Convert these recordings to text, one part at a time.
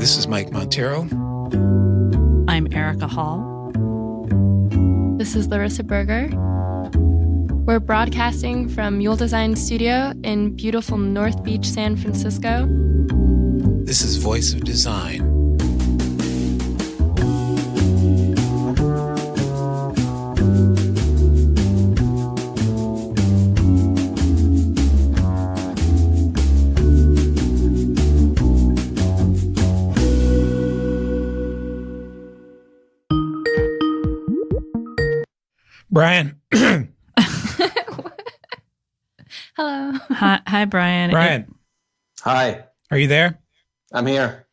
This is Mike Montero. I'm Erica Hall. This is Larissa Berger. We're broadcasting from Mule Design Studio in beautiful North Beach, San Francisco. This is Voice of Design. Brian. Hello. Hi, Brian. Brian. Hi. Are you there? I'm here.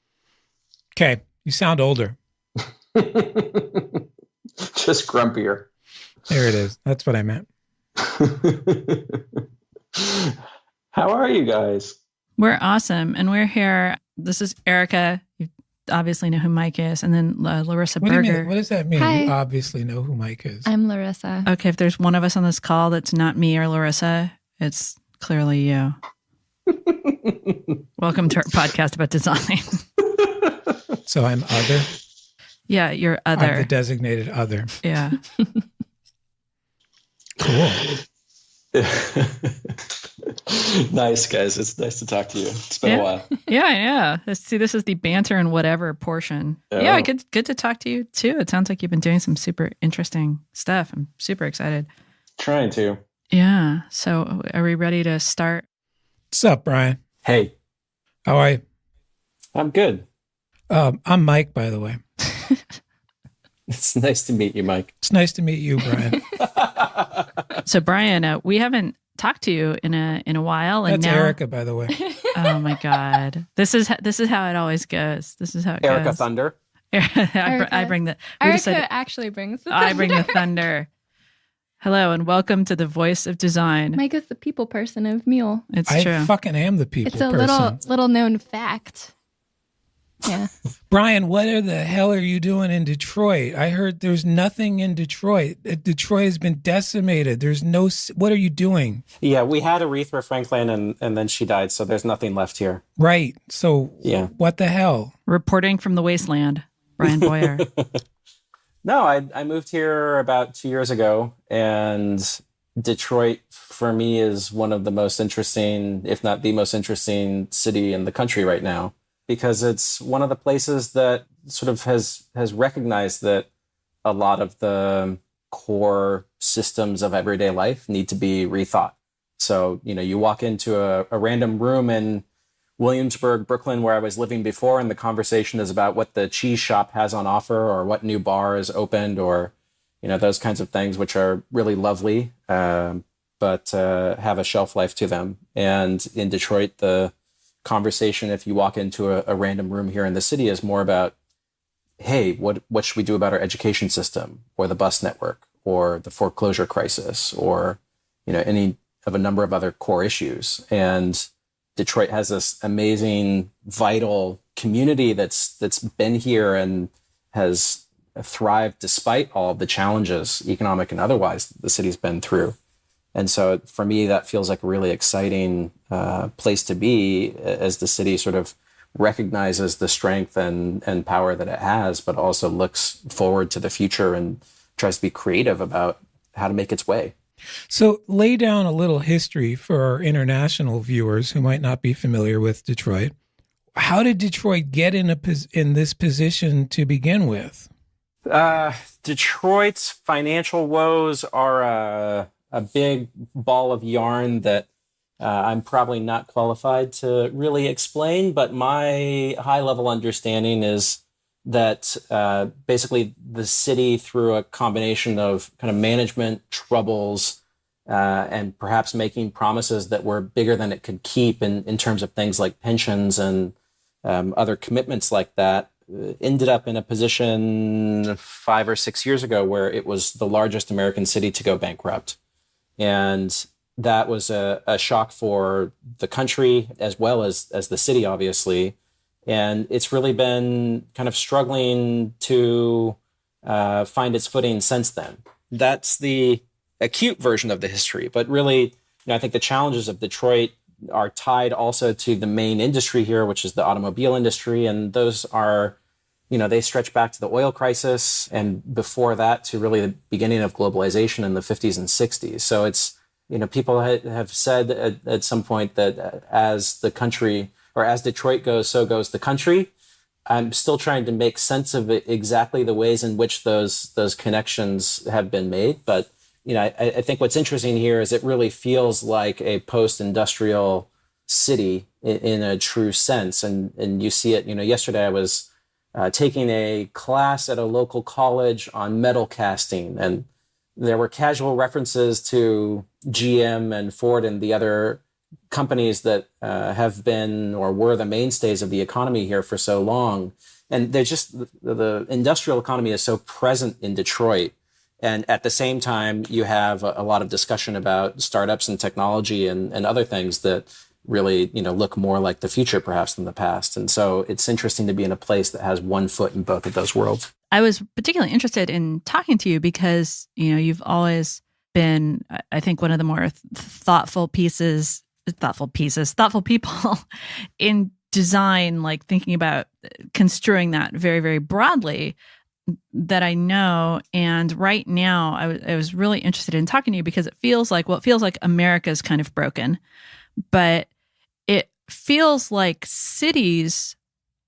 Okay. You sound older. Just grumpier. There it is. That's what I meant. How are you guys? We're awesome. And we're here. This is Erica. You obviously know who Mike is. And then Larissa What do you Berger. mean? What does that mean? Hi. You obviously know who Mike is. I'm Larissa. Okay, if there's one of us on this call that's not me or Larissa, it's clearly you. Welcome to our podcast about design. So I'm other? Yeah, you're other. I'm the designated other. Yeah. Cool. Nice, guys. It's nice to talk to you. It's been a while. Yeah. See, this is the banter and whatever portion. Oh. Yeah, good to talk to you too. It sounds like you've been doing some super interesting stuff. I'm super excited. Trying to. Yeah. So are we ready to start? What's up, Brian? Hey, How are you? I'm good. I'm Mike, by the way. It's nice to meet you, Mike. It's nice to meet you, Brian. So Brian, we haven't talked to you in a while, and That's now Erica, by the way. Oh my God, this is how it always goes. This is how it Erica goes. Thunder. I bring the. Erica actually brings the I bring the thunder. thunder. Hello and welcome to the Voice of Design. Mike is the people person of Mule. It's I true. fucking am the people It's a person. little known fact. Yeah. Brian, what the hell are you doing in Detroit? I heard there's nothing in Detroit. Detroit has been decimated. There's no. What are you doing? Yeah, we had Aretha Franklin and then she died, so there's nothing left here. Right. So Yeah. what the hell? Reporting from the wasteland, Bryan Boyer. No, I moved here about 2 years ago, and Detroit for me is one of the most interesting, if not the most interesting city in the country right now, because it's one of the places that sort of has recognized that a lot of the core systems of everyday life need to be rethought. So, you walk into a random room in Williamsburg, Brooklyn, where I was living before, and the conversation is about what the cheese shop has on offer or what new bar is opened or, those kinds of things, which are really lovely, but have a shelf life to them. And in Detroit, the conversation, if you walk into a random room here in the city, is more about, hey, what should we do about our education system or the bus network or the foreclosure crisis or, any of a number of other core issues. And Detroit has this amazing, vital community that's been here and has thrived despite all of the challenges, economic and otherwise, the city's been through. And so for me, that feels like a really exciting place to be as the city sort of recognizes the strength and power that it has, but also looks forward to the future and tries to be creative about how to make its way. So lay down a little history for our international viewers who might not be familiar with Detroit. How did Detroit get in this position to begin with? Detroit's financial woes are a big ball of yarn that I'm probably not qualified to really explain, but my high-level understanding is that basically the city, through a combination of kind of management troubles and perhaps making promises that were bigger than it could keep in terms of things like pensions and other commitments like that, ended up in a position 5 or 6 years ago where it was the largest American city to go bankrupt. And that was a shock for the country as well as the city, obviously. And it's really been kind of struggling to find its footing since then. That's the acute version of the history. But really, I think the challenges of Detroit are tied also to the main industry here, which is the automobile industry. And those are, they stretch back to the oil crisis and before that to really the beginning of globalization in the 50s and 60s. So it's, people have said at some point that as the country, or as Detroit goes, so goes the country. I'm still trying to make sense of exactly the ways in which those connections have been made. But I think what's interesting here is it really feels like a post-industrial city in a true sense. And you see it, yesterday I was taking a class at a local college on metal casting, and there were casual references to GM and Ford and the other companies that have been or were the mainstays of the economy here for so long. And they're just, the industrial economy is so present in Detroit. And at the same time, you have a lot of discussion about startups and technology and other things that really, look more like the future perhaps than the past. And so it's interesting to be in a place that has one foot in both of those worlds. I was particularly interested in talking to you because, you've always been, I think, one of the more thoughtful people in design, like thinking about construing that very, very broadly that I know. And right now I was really interested in talking to you because it feels like America's kind of broken, but it feels like cities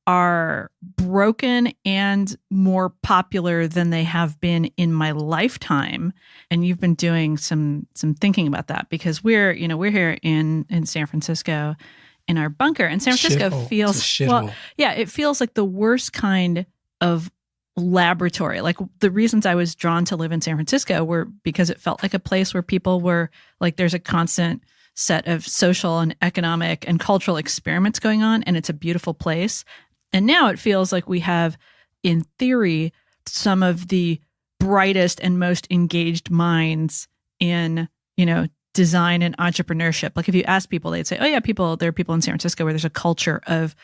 are broken and more popular than they have been in my lifetime. And you've been doing some thinking about that because we're here in San Francisco in our bunker, and San Francisco feels, it feels like the worst kind of laboratory. Like the reasons I was drawn to live in San Francisco were because it felt like a place where people were like, there's a constant set of social and economic and cultural experiments going on, and it's a beautiful place. And now it feels like we have, in theory, some of the brightest and most engaged minds in, design and entrepreneurship. Like if you ask people, they'd say, oh yeah, there are people in San Francisco where there's a culture of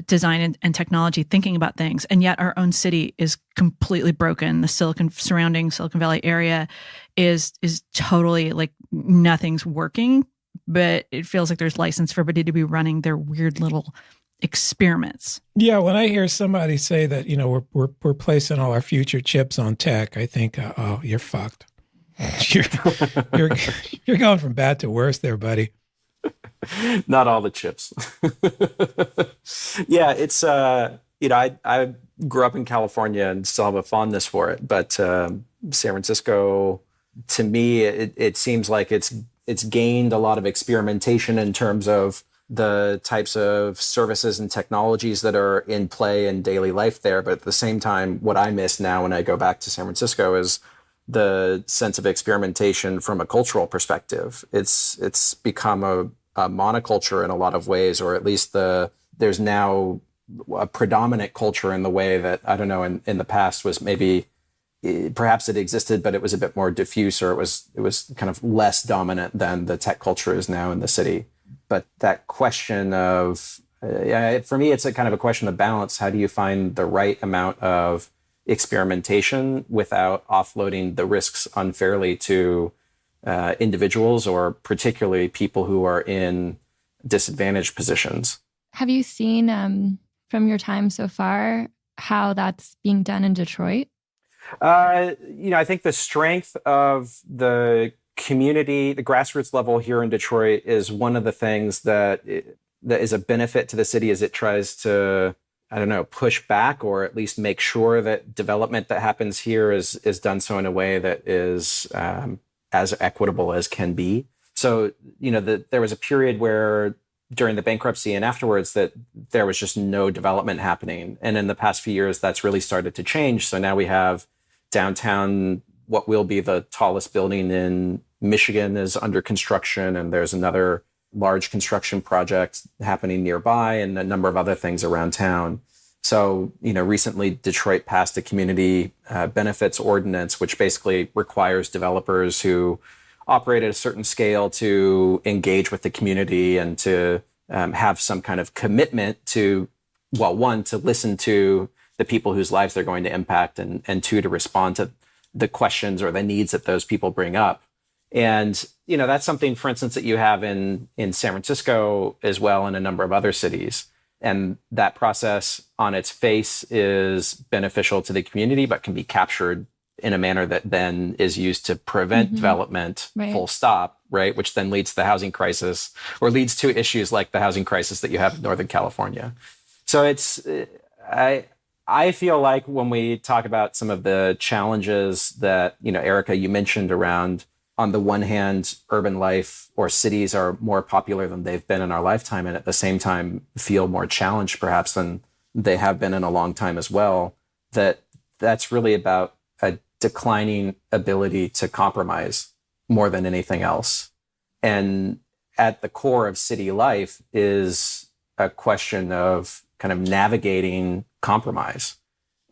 design and technology thinking about things. And yet our own city is completely broken. The surrounding Silicon Valley area is totally like nothing's working, but it feels like there's license for everybody to be running their weird little experiments. Yeah, when I hear somebody say that, we're placing all our future chips on tech, I think, oh, you're fucked. You're going from bad to worse there, buddy. Not all the chips. Yeah, it's I grew up in California and still have a fondness for it, but San Francisco, to me, it seems like it's gained a lot of experimentation in terms of the types of services and technologies that are in play in daily life there. But at the same time, what I miss now when I go back to San Francisco is the sense of experimentation from a cultural perspective. It's become a monoculture in a lot of ways, or at least there's now a predominant culture in the way that, I don't know, in the past was maybe, perhaps it existed, but it was a bit more diffuse, or it was kind of less dominant than the tech culture is now in the city. But that question of, for me, it's a kind of a question of balance. How do you find the right amount of experimentation without offloading the risks unfairly to individuals, or particularly people who are in disadvantaged positions? Have you seen from your time so far how that's being done in Detroit? I think the strength of the community, the grassroots level here in Detroit, is one of the things that is a benefit to the city as it tries to, push back, or at least make sure that development that happens here is done so in a way that is as equitable as can be. So, there was a period where during the bankruptcy and afterwards that there was just no development happening. And in the past few years, that's really started to change. So now we have downtown, what will be the tallest building in Michigan, is under construction, and there's another large construction project happening nearby, and a number of other things around town. So, recently Detroit passed a community benefits ordinance, which basically requires developers who operate at a certain scale to engage with the community and to have some kind of commitment to, well, one, to listen to the people whose lives they're going to impact, and two, to respond to the questions or the needs that those people bring up. And, that's something, for instance, that you have in San Francisco as well, and a number of other cities. And that process on its face is beneficial to the community, but can be captured in a manner that then is used to prevent development, full stop, right? Which then leads to the housing crisis, or leads to issues like the housing crisis that you have in Northern California. So I feel like when we talk about some of the challenges that, Erica, you mentioned around, on the one hand, urban life or cities are more popular than they've been in our lifetime, and at the same time feel more challenged perhaps than they have been in a long time as well, that's really about a declining ability to compromise more than anything else. And at the core of city life is a question of kind of navigating compromise.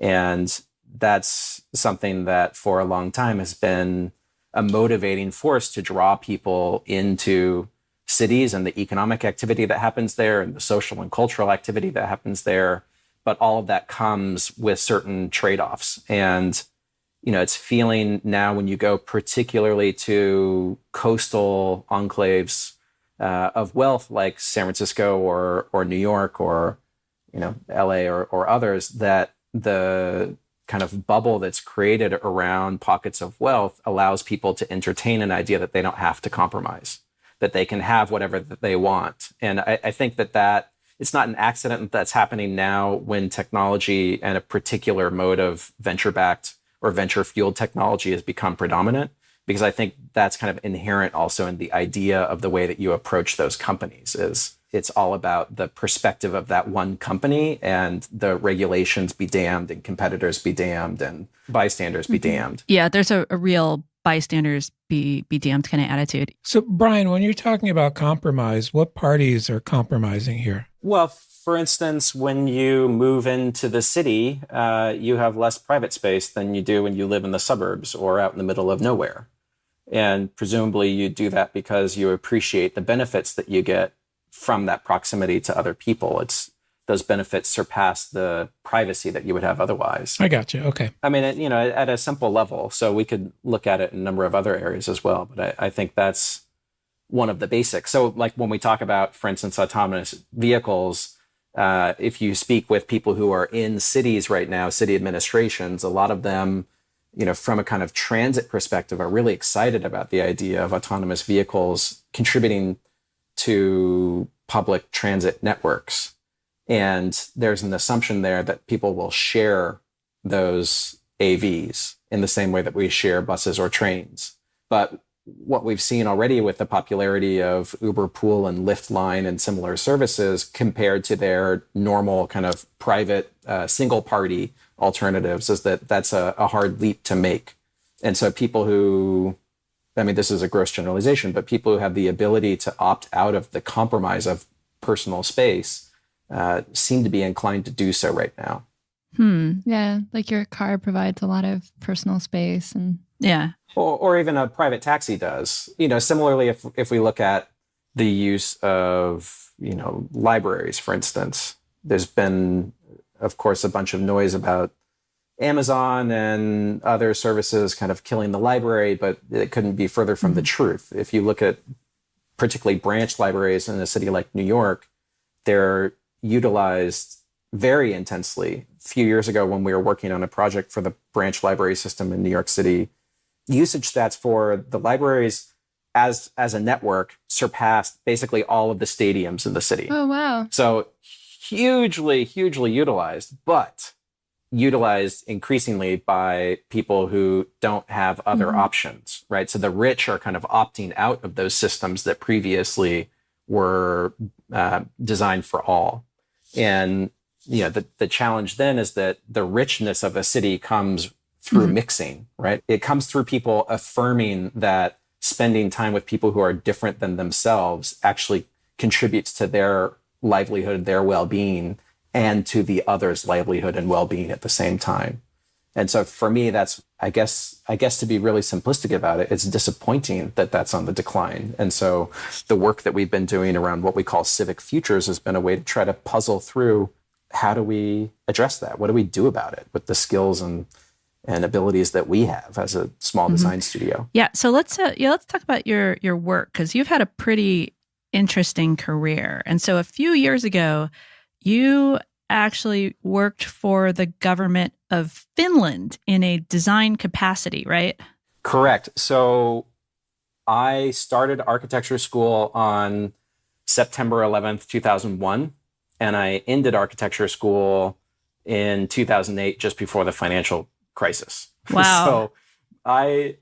And that's something that for a long time has been a motivating force to draw people into cities and the economic activity that happens there and the social and cultural activity that happens there. But all of that comes with certain trade-offs. And, it's feeling now when you go particularly to coastal enclaves of wealth like San Francisco or New York or, LA or others, that the kind of bubble that's created around pockets of wealth allows people to entertain an idea that they don't have to compromise, that they can have whatever that they want. And I think that it's not an accident that's happening now when technology and a particular mode of venture-backed or venture-fueled technology has become predominant, because I think that's kind of inherent also in the idea of the way that you approach those companies. It's all about the perspective of that one company, and the regulations be damned and competitors be damned and bystanders be damned. Yeah, there's a real bystanders be damned kind of attitude. So, Brian, when you're talking about compromise, what parties are compromising here? Well, for instance, when you move into the city, you have less private space than you do when you live in the suburbs or out in the middle of nowhere. And presumably you do that because you appreciate the benefits that you get from that proximity to other people. Those benefits surpass the privacy that you would have otherwise. I got you. Okay. I mean, at a simple level. So we could look at it in a number of other areas as well. But I think that's one of the basics. So like when we talk about, for instance, autonomous vehicles, if you speak with people who are in cities right now, city administrations, a lot of them, from a kind of transit perspective, are really excited about the idea of autonomous vehicles contributing to public transit networks. And there's an assumption there that people will share those AVs in the same way that we share buses or trains. But what we've seen already with the popularity of Uber Pool and Lyft Line and similar services compared to their normal kind of private single party alternatives is that that's a hard leap to make. And so people who, this is a gross generalization, but people who have the ability to opt out of the compromise of personal space seem to be inclined to do so right now. Yeah, like your car provides a lot of personal space, and yeah, or even a private taxi does. Similarly, if we look at the use of libraries, for instance, there's been, of course, a bunch of noise about Amazon and other services kind of killing the library, but it couldn't be further from the truth. If you look at particularly branch libraries in a city like New York, they're utilized very intensely. A few years ago, when we were working on a project for the branch library system in New York City, usage stats for the libraries as a network surpassed basically all of the stadiums in the city. Oh, wow. So hugely, hugely utilized, but utilized increasingly by people who don't have other options, right? So the rich are kind of opting out of those systems that previously were designed for all. And the challenge then is that the richness of a city comes through mixing, right? It comes through people affirming that spending time with people who are different than themselves actually contributes to their livelihood, their well-being, and to the other's livelihood and well-being at the same time. And so for me, that's, I guess to be really simplistic about it, it's disappointing that that's on the decline. And so the work that we've been doing around what we call Civic Futures has been a way to try to puzzle through, how do we address that? What do we do about it with the skills and and abilities that we have as a small design studio. Yeah. So let's talk about your work, because you've had a pretty interesting career. And so a few years ago, you actually worked for the government of Finland in a design capacity, right? Correct. So I started architecture school on September 11th, 2001, and I ended architecture school in 2008, just before the financial crisis. Wow. So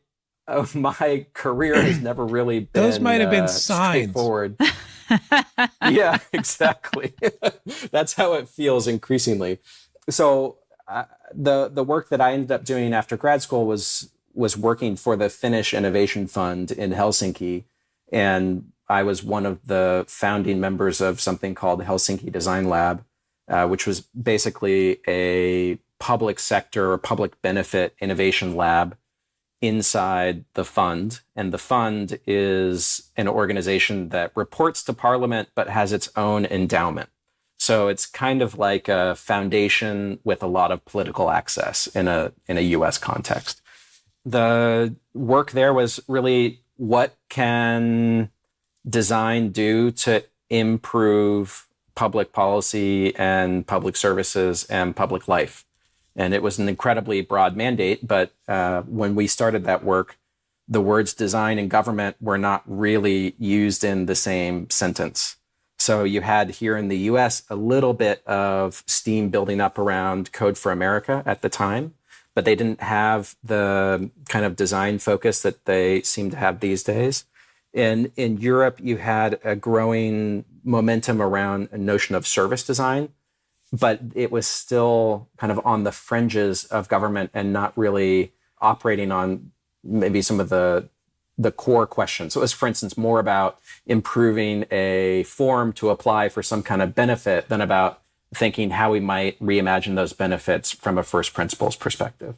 my career has never really been Those might have been signs. straightforward. Yeah, exactly. That's how it feels increasingly. So the work that I ended up doing after grad school was working for the Finnish Innovation Fund in Helsinki. And I was one of the founding members of something called Helsinki Design Lab, which was basically a public sector or public benefit innovation lab inside the fund. And the fund is an organization that reports to Parliament but has its own endowment. So it's kind of like a foundation with a lot of political access in a US context. The work there was really, what can design do to improve public policy and public services and public life? And it was an incredibly broad mandate, but when we started that work, the words design and government were not really used in the same sentence. So you had here in the US a little bit of steam building up around Code for America at the time, but they didn't have the kind of design focus that they seem to have these days. In Europe, you had a growing momentum around a notion of service design, but it was still kind of on the fringes of government and not really operating on maybe some of the core questions. So it was, for instance, more about improving a form to apply for some kind of benefit than about thinking how we might reimagine those benefits from a first principles perspective.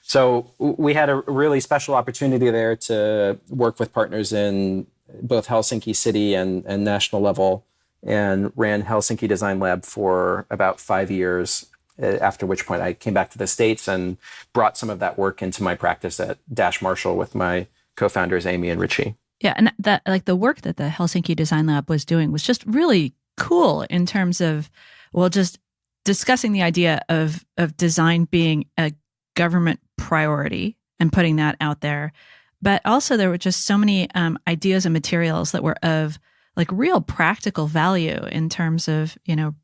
So we had a really special opportunity there to work with partners in both Helsinki city and national level, and ran Helsinki Design Lab for about 5 years, after which point I came back to the States and brought some of that work into my practice at Dash Marshall with my co-founders, Amy and Richie. Yeah. And that, like, the work that the Helsinki Design Lab was doing was just really cool in terms of, well, just discussing the idea of design being a government priority and putting that out there. But also there were just so many ideas and materials that were of like real practical value in terms of, you know,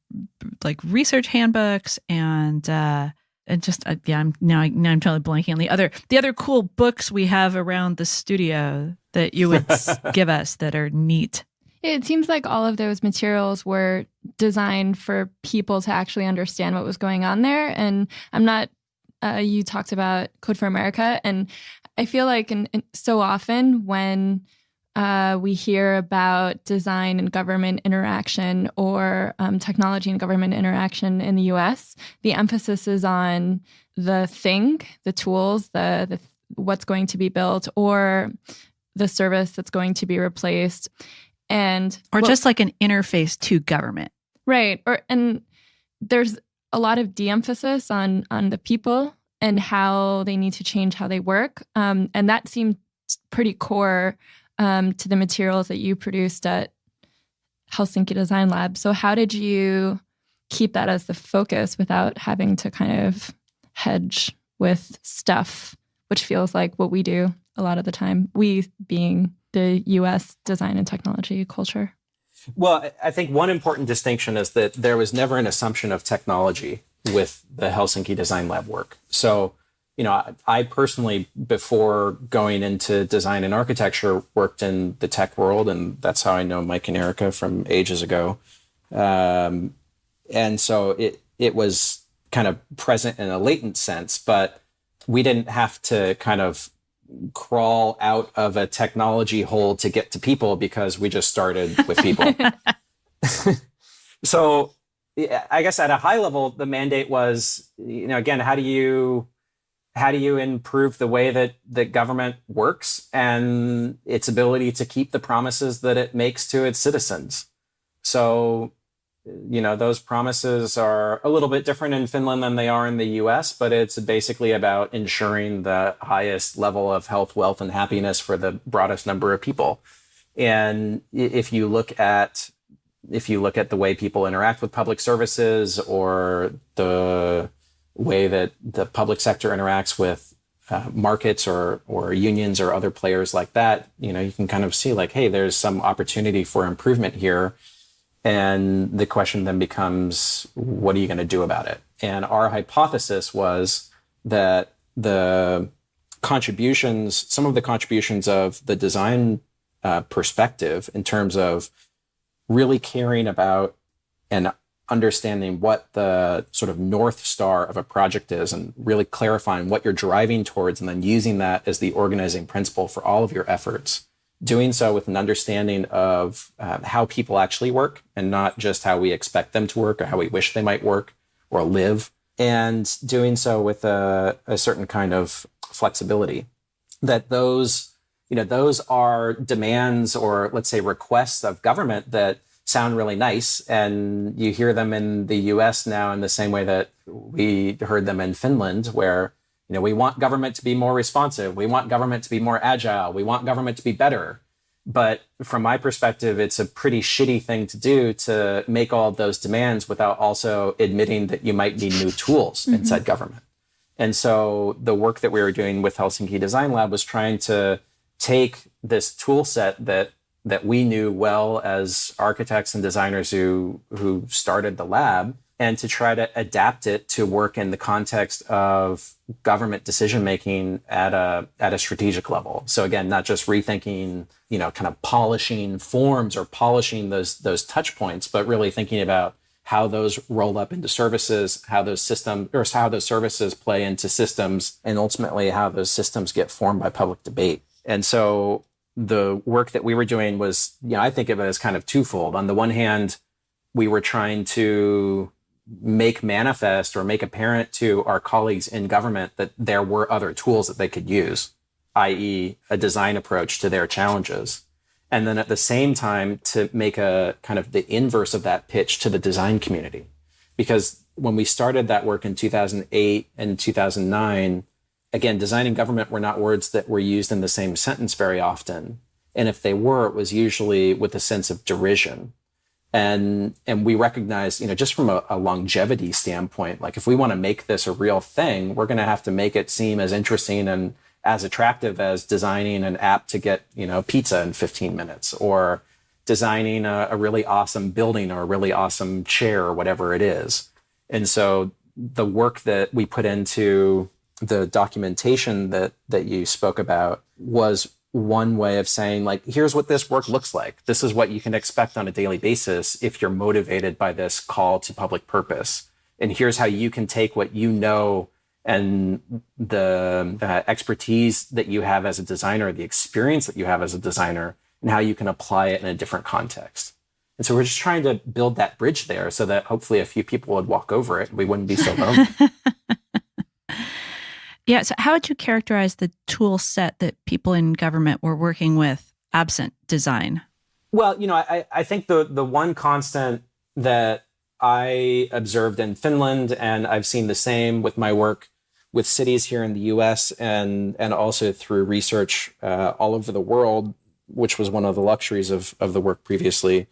like research handbooks and just I'm totally blanking on the other cool books we have around the studio that you would give us that are neat. It seems like all of those materials were designed for people to actually understand what was going on there. And I'm not, you talked about Code for America, and I feel like so often when we hear about design and government interaction or technology and government interaction in the US, the emphasis is on the thing, the tools, the what's going to be built, or the service that's going to be replaced. Or just like an interface to government. Right. And there's a lot of de-emphasis on the people and how they need to change how they work. And that seemed pretty core to the materials that you produced at Helsinki Design Lab. So how did you keep that as the focus without having to kind of hedge with stuff, which feels like what we do a lot of the time, we being the US design and technology culture? Well, I think one important distinction is that there was never an assumption of technology with the Helsinki Design Lab work. So, you know, I personally, before going into design and architecture, worked in the tech world, and that's how I know Mike and Erica from ages ago. And so it was kind of present in a latent sense, but we didn't have to kind of crawl out of a technology hole to get to people because we just started with people. So I guess at a high level, the mandate was, you know, again, how do you improve the way that the government works and its ability to keep the promises that it makes to its citizens? So those promises are a little bit different in Finland than they are in the US, but it's basically about ensuring the highest level of health, wealth, and happiness for the broadest number of people. And if you look at the way people interact with public services, or the way that the public sector interacts with markets or unions or other players like that, you can kind of see like, hey, there's some opportunity for improvement here. And the question then becomes, what are you going to do about it? And our hypothesis was that some of the contributions of the design perspective, in terms of really caring about and understanding what the sort of North Star of a project is, and really clarifying what you're driving towards, and then using that as the organizing principle for all of your efforts. Doing so with an understanding of how people actually work, and not just how we expect them to work or how we wish they might work or live. And doing so with a certain kind of flexibility. That those are demands, or let's say requests of government, that sound really nice. And you hear them in the US now in the same way that we heard them in Finland, where we want government to be more responsive. We want government to be more agile. We want government to be better. But from my perspective, it's a pretty shitty thing to do, to make all of those demands without also admitting that you might need new tools inside government. And so the work that we were doing with Helsinki Design Lab was trying to take this tool set that we knew well as architects and designers who started the lab, and to try to adapt it to work in the context of government decision making at a strategic level. So again, not just rethinking, kind of polishing forms or polishing those touch points, but really thinking about how those roll up into services, how those services play into systems, and ultimately how those systems get formed by public debate. And so the work that we were doing was, I think of it as kind of twofold. On the one hand, we were trying to make manifest or make apparent to our colleagues in government that there were other tools that they could use, i.e. a design approach to their challenges. And then at the same time, to make a kind of the inverse of that pitch to the design community. Because when we started that work in 2008 and 2009, again, design and government were not words that were used in the same sentence very often. And if they were, it was usually with a sense of derision. And we recognize, just from a longevity standpoint, like if we want to make this a real thing, we're going to have to make it seem as interesting and as attractive as designing an app to get, pizza in 15 minutes, or designing a really awesome building or a really awesome chair or whatever it is. And so the work that we put into the documentation that you spoke about was one way of saying, like, here's what this work looks like. This is what you can expect on a daily basis if you're motivated by this call to public purpose. And here's how you can take what you know and the expertise that you have as a designer, the experience that you have as a designer, and how you can apply it in a different context. And so we're just trying to build that bridge there so that hopefully a few people would walk over it. We wouldn't be so lonely. Yeah. So how would you characterize the tool set that people in government were working with absent design? Well, I think the one constant that I observed in Finland, and I've seen the same with my work with cities here in the US and also through research all over the world, which was one of the luxuries of the work previously,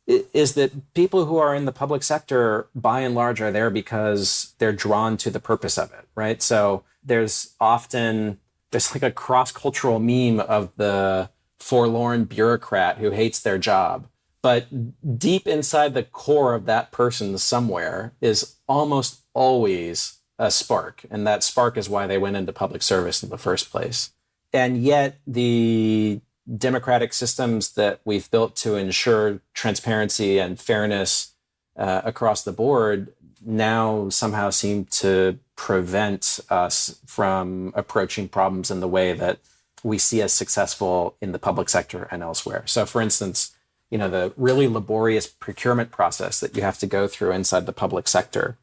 is that people who are in the public sector, by and large, are there because they're drawn to the purpose of it, right? So there's like a cross-cultural meme of the forlorn bureaucrat who hates their job. But deep inside the core of that person somewhere is almost always a spark. And that spark is why they went into public service in the first place. And yet the democratic systems that we've built to ensure transparency and fairness across the board now somehow seem to prevent us from approaching problems in the way that we see as successful in the public sector and elsewhere. So for instance, the really laborious procurement process that you have to go through inside the public sector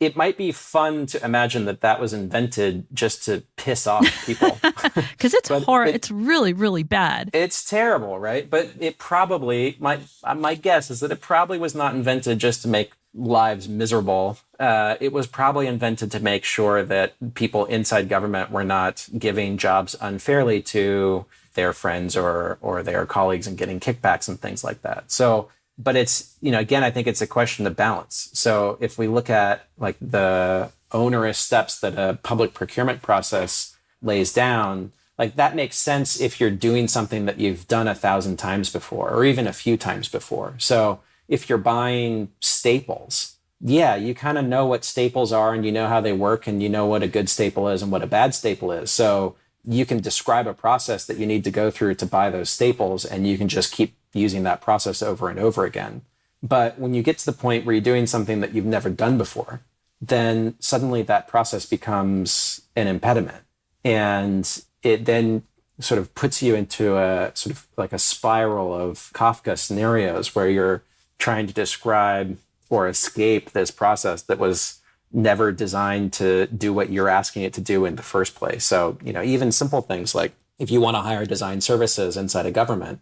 it might be fun to imagine that was invented just to piss off people. Because it's horrible. It's really, really bad. It's terrible, right? But it probably, my guess is that it probably was not invented just to make lives miserable. It was probably invented to make sure that people inside government were not giving jobs unfairly to their friends or their colleagues and getting kickbacks and things like that. So, but it's, again, I think it's a question of balance. So if we look at like the onerous steps that a public procurement process lays down, like that makes sense if you're doing something that you've done 1,000 times before, or even a few times before. So if you're buying staples, yeah, you kind of know what staples are and you know how they work and you know what a good staple is and what a bad staple is. So you can describe a process that you need to go through to buy those staples, and you can just keep using that process over and over again. But when you get to the point where you're doing something that you've never done before, then suddenly that process becomes an impediment. And it then sort of puts you into a sort of like a spiral of Kafka scenarios where you're trying to describe or escape this process that was never designed to do what you're asking it to do in the first place. So, even simple things like if you want to hire design services inside a government,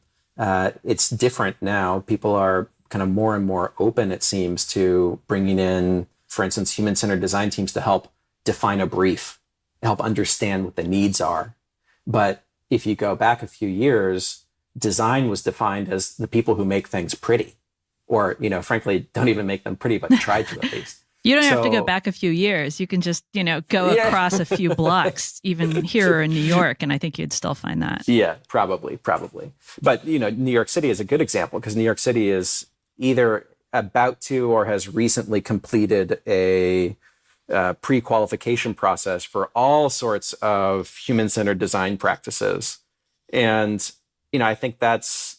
it's different now. People are kind of more and more open, it seems, to bringing in, for instance, human-centered design teams to help define a brief, help understand what the needs are. But if you go back a few years, design was defined as the people who make things pretty, or, frankly, don't even make them pretty, but try to at least. You don't have to go back a few years. You can just, go across a few blocks, even here or in New York, and I think you'd still find that. Yeah, probably. But, New York City is a good example because New York City is either about to or has recently completed a pre-qualification process for all sorts of human-centered design practices. And, I think that's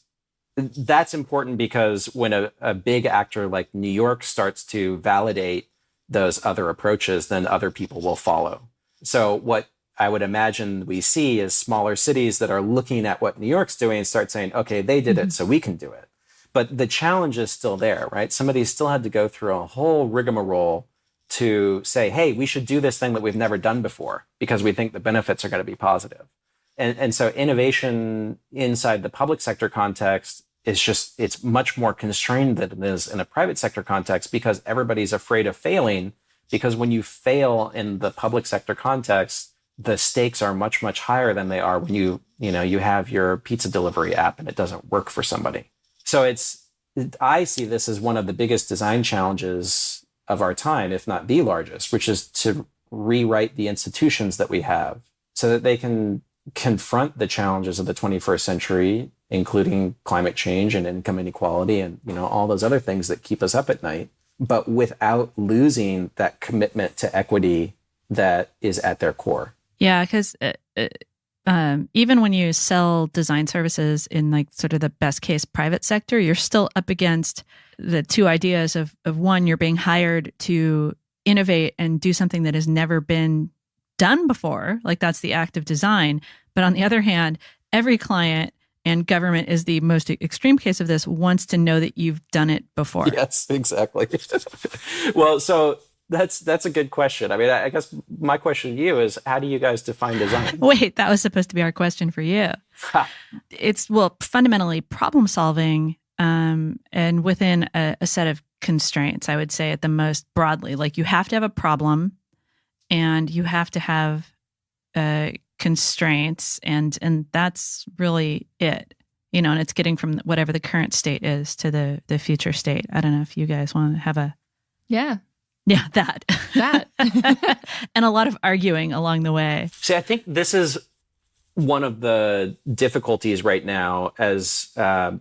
important because when a big actor like New York starts to validate those other approaches, then other people will follow. So what I would imagine we see is smaller cities that are looking at what New York's doing and start saying, okay, they did it, so we can do it. But the challenge is still there, right? Some of these still had to go through a whole rigmarole to say, hey, we should do this thing that we've never done before because we think the benefits are going to be positive. And so innovation inside the public sector context it's much more constrained than it is in a private sector context because everybody's afraid of failing. Because when you fail in the public sector context, the stakes are much, much higher than they are when you have your pizza delivery app and it doesn't work for somebody. So I see this as one of the biggest design challenges of our time, if not the largest, which is to rewrite the institutions that we have so that they can confront the challenges of the 21st century, including climate change and income inequality and, all those other things that keep us up at night, but without losing that commitment to equity that is at their core. Yeah, because even when you sell design services in like sort of the best case private sector, you're still up against the two ideas of one, you're being hired to innovate and do something that has never been done before. Like that's the act of design. But on the other hand, every client, and government is the most extreme case of this, wants to know that you've done it before. Yes, exactly. Well, so that's a good question. I mean, I guess my question to you is, how do you guys define design? Wait, that was supposed to be our question for you. It's, fundamentally problem solving and within a set of constraints, I would say at the most broadly. Like you have to have a problem and you have to have constraints, and that's really it, and it's getting from whatever the current state is to the future state. I don't know if you guys want to have that and a lot of arguing along the way. See, I think this is one of the difficulties right now as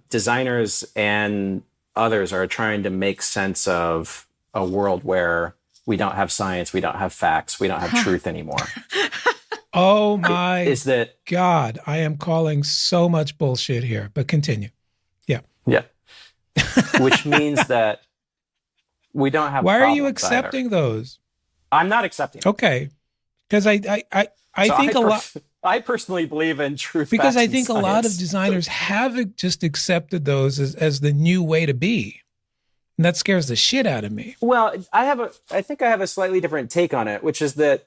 designers and others are trying to make sense of a world where we don't have science, we don't have facts, we don't have truth anymore. Oh my God, I am calling so much bullshit here, but continue. Yeah. Which means that we don't have. Why are you accepting either. Those? I'm not accepting. Okay. Because I think a lot. I personally believe in truth. Because I facts, think a lot of designers have just accepted those as the new way to be. And that scares the shit out of me. Well, I think I have a slightly different take on it, which is that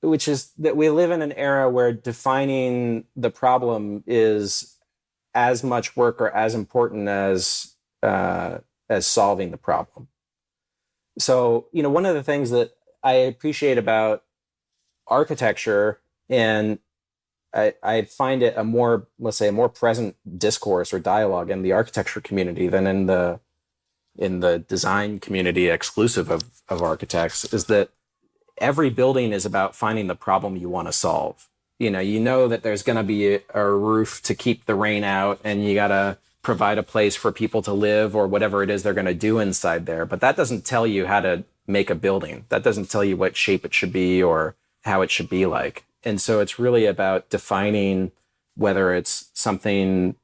we live in an era where defining the problem is as much work or as important as solving the problem. So, one of the things that I appreciate about architecture, and I find it a more present discourse or dialogue in the architecture community than in the design community exclusive of architects, is that every building is about finding the problem you want to solve. You know that there's going to be a roof to keep the rain out, and you got to provide a place for people to live or whatever it is they're going to do inside there. But that doesn't tell you how to make a building. That doesn't tell you what shape it should be or how it should be like. And so it's really about defining whether it's something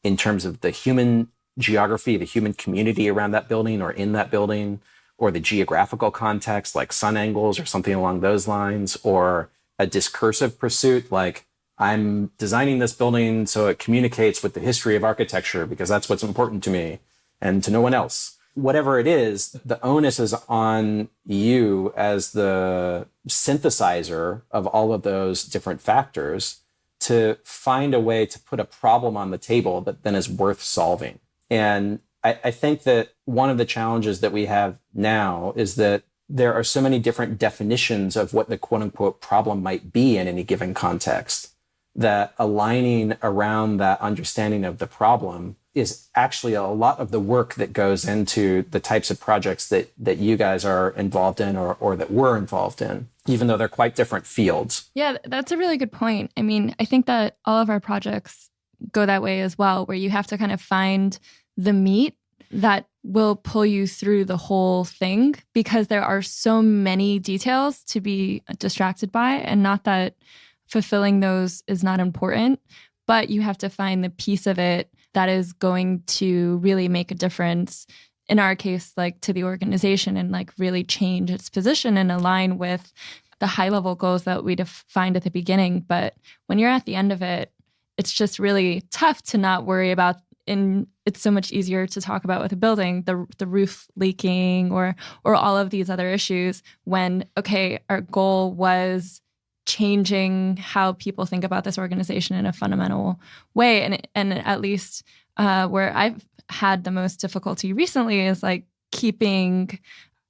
in terms of the human geography, the human community around that building or in that building, or the geographical context, like sun angles or something along those lines, or a discursive pursuit, like I'm designing this building so it communicates with the history of architecture because that's what's important to me and to no one else. Whatever it is, the onus is on you as the synthesizer of all of those different factors to find a way to put a problem on the table that then is worth solving. And I think that one of the challenges that we have now is that there are so many different definitions of what the quote unquote problem might be in any given context, that aligning around that understanding of the problem is actually a lot of the work that goes into the types of projects that you guys are involved in or that we're involved in, even though they're quite different fields. Yeah, that's a really good point. I mean, I think that all of our projects go that way as well, where you have to kind of find the meat that will pull you through the whole thing, because there are so many details to be distracted by, and not that fulfilling those is not important, but you have to find the piece of it that is going to really make a difference, in our case, like to the organization, and like really change its position and align with the high level goals that we defined at the beginning. But when you're at the end of it, it's just really tough to not worry about, and it's so much easier to talk about with a building, the roof leaking or all of these other issues, when, okay, our goal was changing how people think about this organization in a fundamental way. And at least where I've had the most difficulty recently is like keeping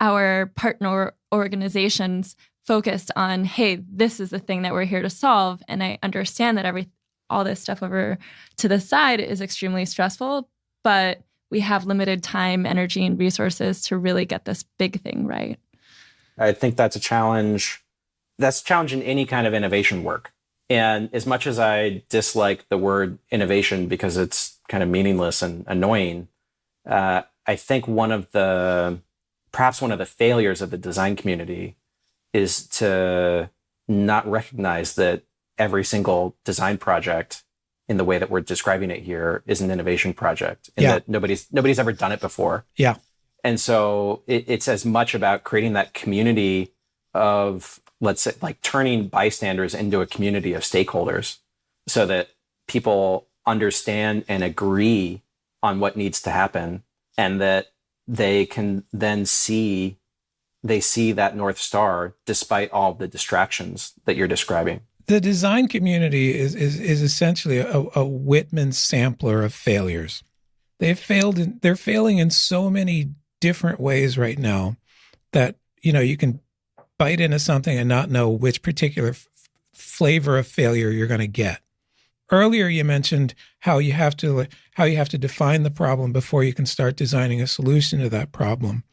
our partner organizations focused on, hey, this is the thing that we're here to solve. And I understand that all this stuff over to the side is extremely stressful, but we have limited time, energy, and resources to really get this big thing right. I think that's a challenge. That's a challenge in any kind of innovation work. And as much as I dislike the word innovation because it's kind of meaningless and annoying, I think perhaps one of the failures of the design community is to not recognize that every single design project in the way that we're describing it here is an innovation project, and that nobody's ever done it before. Yeah. And so it's as much about creating that community of, let's say, like turning bystanders into a community of stakeholders so that people understand and agree on what needs to happen, and that they can then see that North Star despite all the distractions that you're describing. The design community is essentially a Whitman sampler of failures. They're failing in so many different ways right now that, you can bite into something and not know which particular flavor of failure you're going to get. Earlier, you mentioned how you have to define the problem before you can start designing a solution to that problem.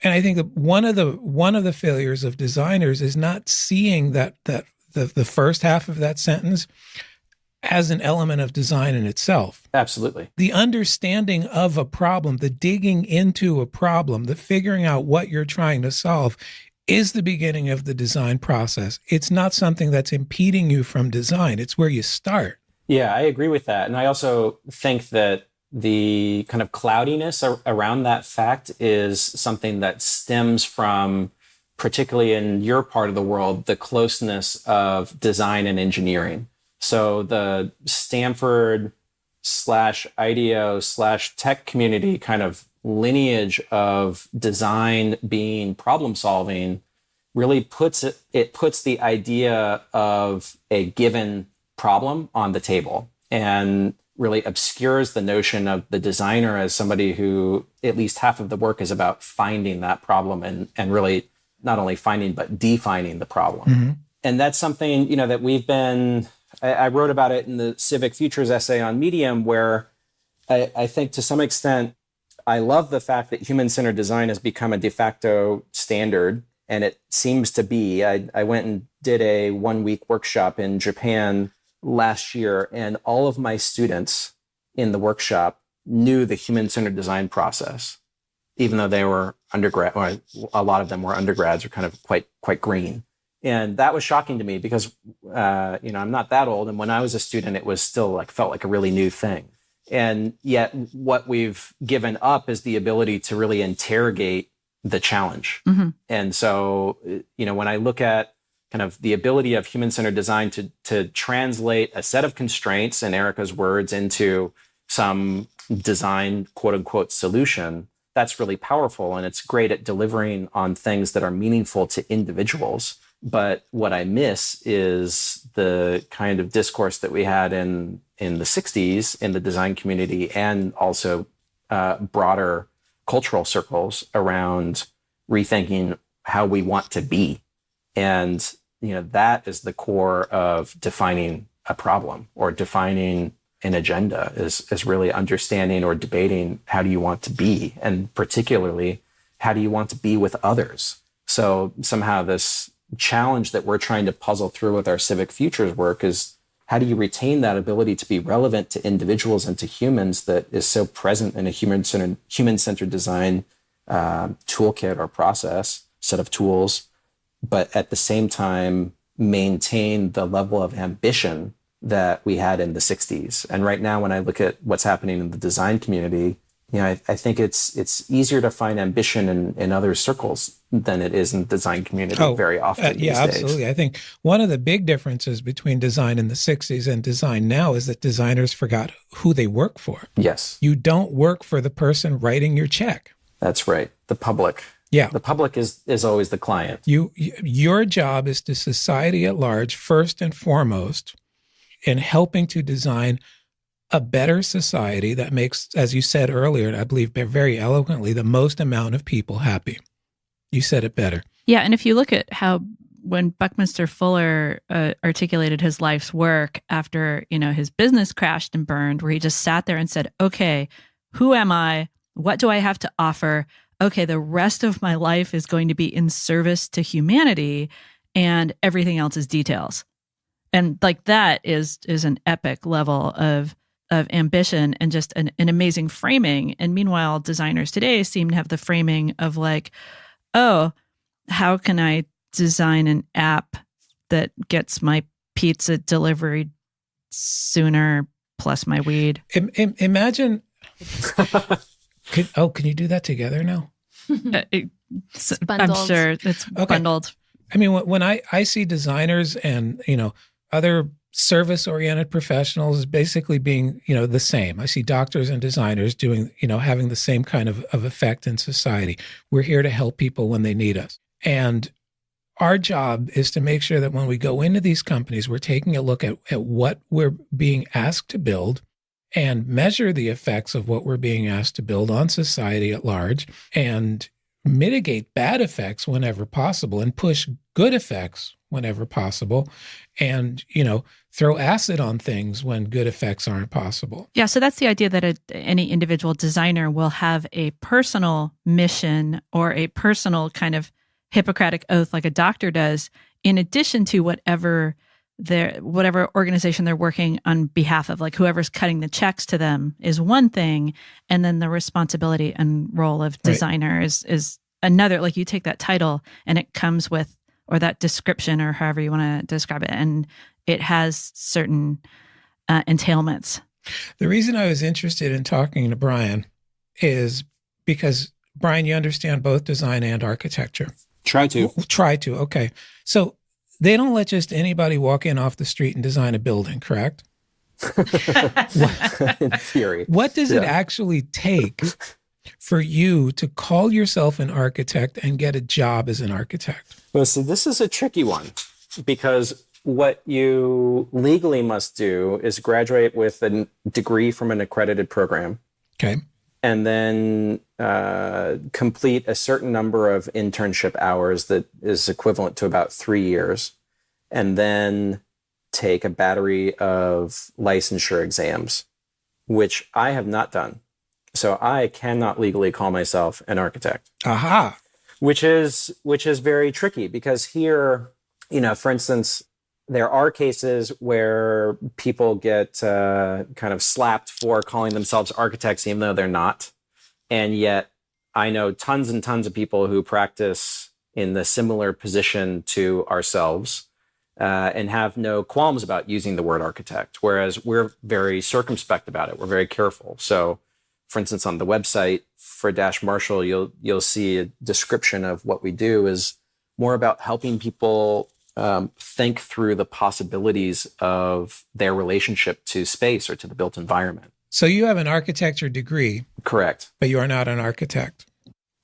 And I think that one of the failures of designers is not seeing that the first half of that sentence as an element of design in itself. Absolutely. The understanding of a problem, the digging into a problem, the figuring out what you're trying to solve is the beginning of the design process. It's not something that's impeding you from design. It's where you start. Yeah, I agree with that. And I also think that the kind of cloudiness around that fact is something that stems from, particularly in your part of the world, the closeness of design and engineering. So the Stanford /IDEO/tech community kind of lineage of design being problem solving really puts the idea of a given problem on the table and really obscures the notion of the designer as somebody who at least half of the work is about finding that problem and really not only finding but defining the problem. Mm-hmm. And that's something, that I wrote about it in the Civic Futures essay on Medium, where I think to some extent I love the fact that human-centered design has become a de facto standard. And it seems to be. I went and did a 1-week workshop in Japan last year, and all of my students in the workshop knew the human-centered design process, even though they were undergrad, or a lot of them were undergrads or kind of quite green. And that was shocking to me because, I'm not that old. And when I was a student, it was still felt like a really new thing. And yet what we've given up is the ability to really interrogate the challenge. Mm-hmm. And so, when I look at kind of the ability of human-centered design to translate a set of constraints, in Erica's words, into some design, quote unquote, solution, that's really powerful. And it's great at delivering on things that are meaningful to individuals. But what I miss is the kind of discourse that we had in the 60s in the design community and also broader cultural circles around rethinking how we want to be. And, that is the core of defining a problem or defining an agenda is really understanding or debating how do you want to be, and particularly how do you want to be with others. So somehow this challenge that we're trying to puzzle through with our Civic Futures work is how do you retain that ability to be relevant to individuals and to humans that is so present in a human-centered design toolkit or process, set of tools, but at the same time maintain the level of ambition that we had in the 60s. And right now, when I look at what's happening in the design community, I think it's easier to find ambition in other circles than it is in the design community very often these days. Absolutely. I think one of the big differences between design in the 60s and design now is that designers forgot who they work for. Yes. You don't work for the person writing your check. That's right. The public. Yeah. The public is always the client. Your job is to society at large, first and foremost, in helping to design a better society that makes, as you said earlier, and I believe very eloquently, the most amount of people happy. You said it better. Yeah. And if you look at how when Buckminster Fuller articulated his life's work after, his business crashed and burned, where he just sat there and said, okay, who am I? What do I have to offer? Okay, the rest of my life is going to be in service to humanity, and everything else is details. And that is an epic level of ambition and just an amazing framing. And meanwhile, designers today seem to have the framing of oh, how can I design an app that gets my pizza delivered sooner plus my weed? Imagine... Can you do that together now? I'm sure it's bundled. I mean, when I see designers and, other service-oriented professionals basically being, the same. I see doctors and designers doing, having the same kind of effect in society. We're here to help people when they need us. And our job is to make sure that when we go into these companies, we're taking a look at what we're being asked to build and measure the effects of what we're being asked to build on society at large and mitigate bad effects whenever possible and push good effects whenever possible and, throw acid on things when good effects aren't possible. Yeah, so that's the idea that any individual designer will have a personal mission or a personal kind of Hippocratic oath like a doctor does, in addition to whatever organization they're working on behalf of, whoever's cutting the checks to them is one thing. And then the responsibility and role of designer is another. You take that title and it comes with, or that description or however you want to describe it. And it has certain entailments. The reason I was interested in talking to Bryan is because, Bryan, you understand both design and architecture. Try to. Okay. So they don't let just anybody walk in off the street and design a building, correct? In theory. What does it actually take for you to call yourself an architect and get a job as an architect? Well, see, this is a tricky one because what you legally must do is graduate with a degree from an accredited program. Okay. And then complete a certain number of internship hours that is equivalent to about 3 years. And then take a battery of licensure exams, which I have not done. So I cannot legally call myself an architect. Aha. Which is very tricky because here, for instance, there are cases where people get kind of slapped for calling themselves architects, even though they're not. And yet I know tons and tons of people who practice in the similar position to ourselves and have no qualms about using the word architect, whereas we're very circumspect about it. We're very careful. So, for instance, on the website for Dash Marshall, you'll see a description of what we do is more about helping people think through the possibilities of their relationship to space or to the built environment. So you have an architecture degree. Correct. But you are not an architect.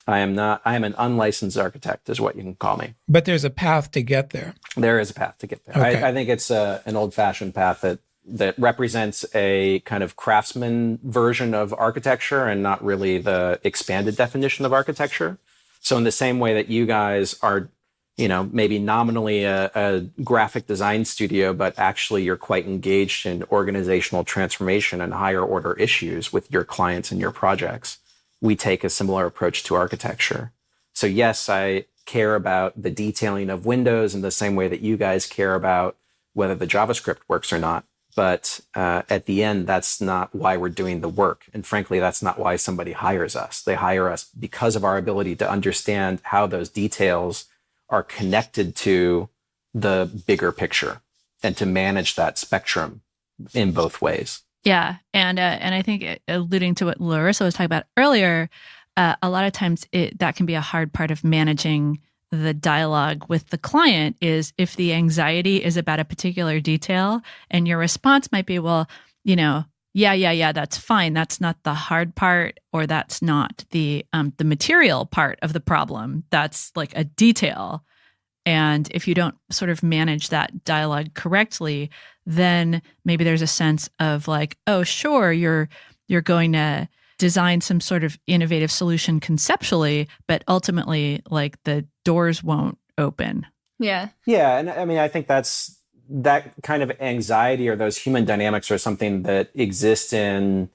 I am not. I am an unlicensed architect is what you can call me. But there's a path to get there. There is a path to get there. Okay. I think it's an old-fashioned path that represents a kind of craftsman version of architecture and not really the expanded definition of architecture. So in the same way that you guys are, maybe nominally a graphic design studio, but actually you're quite engaged in organizational transformation and higher order issues with your clients and your projects, we take a similar approach to architecture. So yes, I care about the detailing of windows in the same way that you guys care about whether the JavaScript works or not. But at the end, that's not why we're doing the work. And frankly, that's not why somebody hires us. They hire us because of our ability to understand how those details are connected to the bigger picture and to manage that spectrum in both ways. Yeah. And I think alluding to what Larissa was talking about earlier, a lot of times that can be a hard part of managing the dialogue with the client is if the anxiety is about a particular detail and your response might be, well, yeah, that's fine. That's not the hard part, or that's not the material part of the problem. That's like a detail. And if you don't sort of manage that dialogue correctly, then maybe there's a sense of like, oh, sure, you're going to design some sort of innovative solution conceptually, but ultimately, like, the doors won't open. Yeah. Yeah. And I mean, I think that kind of anxiety or those human dynamics are something that exists in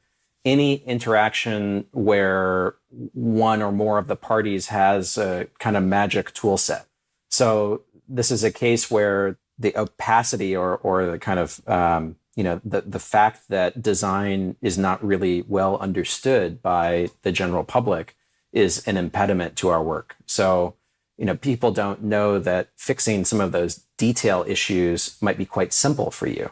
any interaction where one or more of the parties has a kind of magic tool set. So this is a case where the opacity or the kind of, the fact that design is not really well understood by the general public is an impediment to our work. So, people don't know that fixing some of those detail issues might be quite simple for you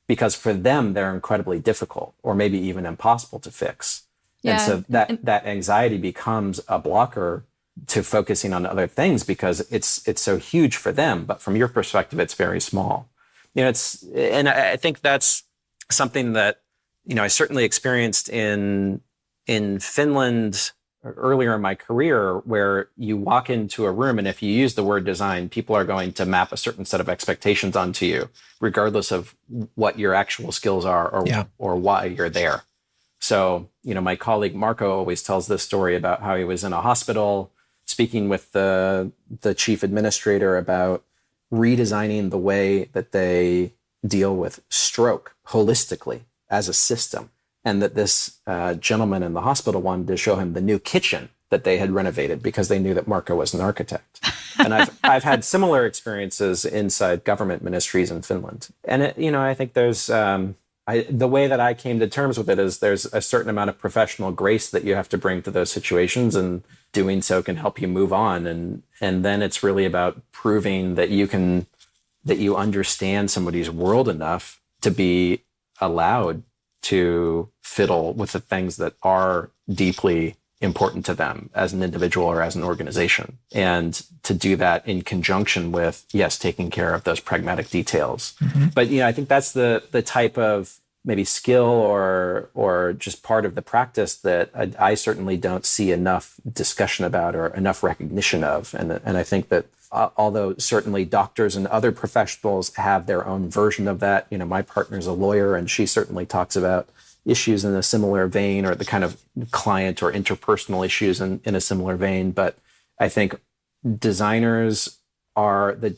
because for them, they're incredibly difficult or maybe even impossible to fix. Yeah. And so that anxiety becomes a blocker to focusing on other things because it's so huge for them. But from your perspective, it's very small. And I think that's something that, I certainly experienced in Finland earlier in my career, where you walk into a room and if you use the word design, people are going to map a certain set of expectations onto you, regardless of what your actual skills are or why you're there. So, my colleague Marco always tells this story about how he was in a hospital speaking with the chief administrator about redesigning the way that they deal with stroke holistically as a system. And that this gentleman in the hospital wanted to show him the new kitchen that they had renovated because they knew that Marco was an architect. And I've had similar experiences inside government ministries in Finland. And I think there's the way that I came to terms with it is there's a certain amount of professional grace that you have to bring to those situations, and doing so can help you move on. And then it's really about proving that you understand somebody's world enough to be allowed to fiddle with the things that are deeply important to them as an individual or as an organization. And to do that in conjunction with, yes, taking care of those pragmatic details. Mm-hmm. But, I think that's the type of maybe skill or just part of the practice that I certainly don't see enough discussion about or enough recognition of. And I think that although certainly doctors and other professionals have their own version of that, you know, my partner's a lawyer and she certainly talks about issues in a similar vein, or the kind of client or interpersonal issues in a similar vein. But I think the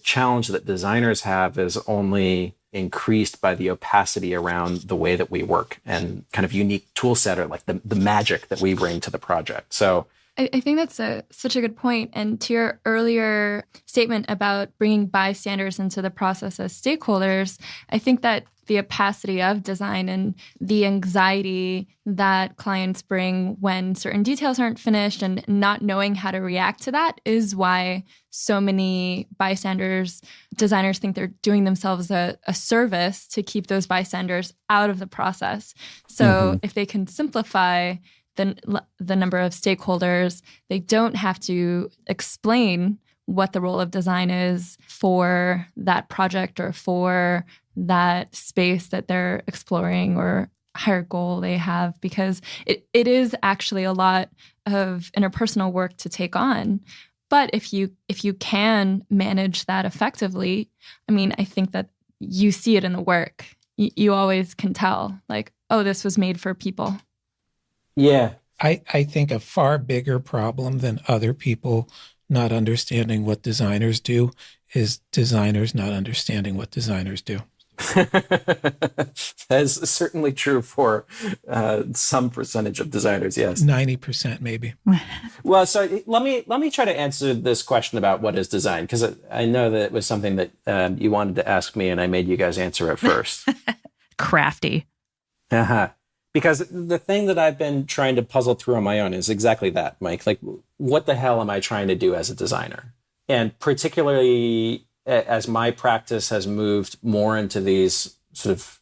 challenge that designers have is only increased by the opacity around the way that we work and kind of unique tool set, or like the magic that we bring to the project. So I think that's such a good point. And to your earlier statement about bringing bystanders into the process as stakeholders, I think that the opacity of design and the anxiety that clients bring when certain details aren't finished and not knowing how to react to that is why so many designers think they're doing themselves a service to keep those bystanders out of the process. So if they can simplify the number of stakeholders, they don't have to explain what the role of design is for that project or for that space that they're exploring or higher goal they have, because it is actually a lot of interpersonal work to take on. But if you can manage that effectively, I mean, I think that you see it in the work. You always can tell, like, oh, this was made for people. yeah. I think a far bigger problem than other people not understanding what designers do is designers not understanding what designers do. That is certainly true for some percentage of designers, yes. 90% maybe. Well, so let me try to answer this question about what is design, because I know that it was something that you wanted to ask me and I made you guys answer it first. Crafty. Uh-huh. Because the thing that I've been trying to puzzle through on my own is exactly that, Mike. Like, what the hell am I trying to do as a designer? And particularly as my practice has moved more into these sort of,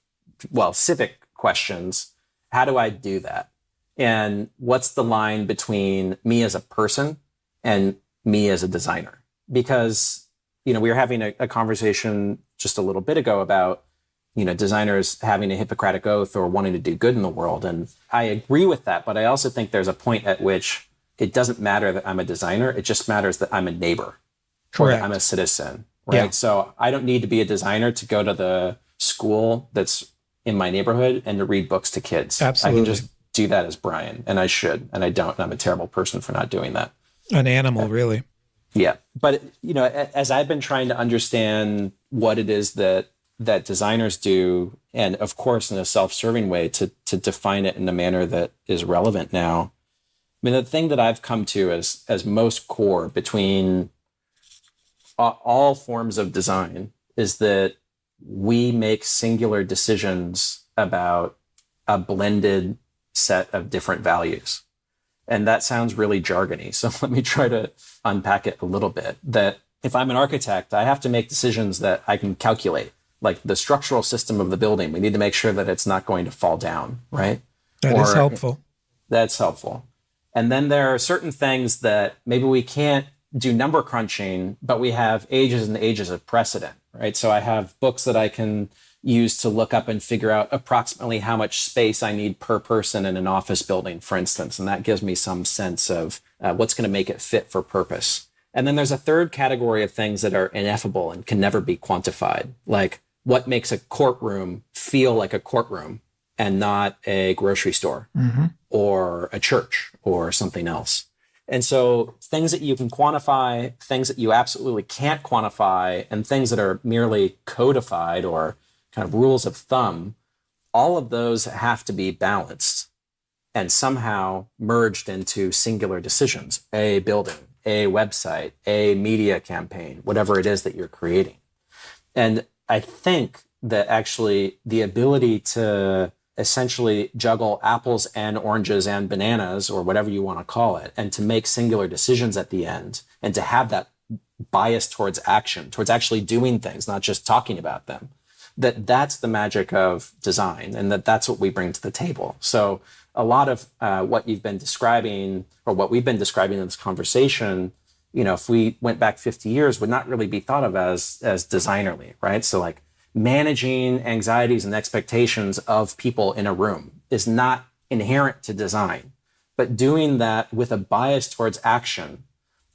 civic questions, how do I do that? And what's the line between me as a person and me as a designer? Because, we were having a conversation just a little bit ago about, designers having a Hippocratic oath or wanting to do good in the world. And I agree with that, but I also think there's a point at which it doesn't matter that I'm a designer. It just matters that I'm a neighbor. Correct. Or that I'm a citizen, right? Yeah. So I don't need to be a designer to go to the school that's in my neighborhood and to read books to kids. Absolutely. I can just do that as Brian, and I should, and I don't, and I'm a terrible person for not doing that. An animal, really. Yeah. But, as I've been trying to understand what it is that designers do, and of course in a self-serving way to define it in a manner that is relevant now. I mean, the thing that I've come to as most core between all forms of design is that we make singular decisions about a blended set of different values. And that sounds really jargony. So let me try to unpack it a little bit. That if I'm an architect, I have to make decisions that I can calculate. Like the structural system of the building, we need to make sure that it's not going to fall down, right? That is helpful. That's helpful. And then there are certain things that maybe we can't do number crunching, but we have ages and ages of precedent, right? So I have books that I can use to look up and figure out approximately how much space I need per person in an office building, for instance. And that gives me some sense of what's going to make it fit for purpose. And then there's a third category of things that are ineffable and can never be quantified, like what makes a courtroom feel like a courtroom and not a grocery store or a church or something else. And so things that you can quantify, things that you absolutely can't quantify, and things that are merely codified or kind of rules of thumb, all of those have to be balanced and somehow merged into singular decisions: a building, a website, a media campaign, whatever it is that you're creating. And I think that actually the ability to essentially juggle apples and oranges and bananas, or whatever you want to call it, and to make singular decisions at the end, and to have that bias towards action, towards actually doing things, not just talking about them, that's the magic of design, and that's what we bring to the table. So a lot of what you've been describing, or what we've been describing in this conversation, if we went back 50 years, would not really be thought of as designerly, right? So like managing anxieties and expectations of people in a room is not inherent to design, but doing that with a bias towards action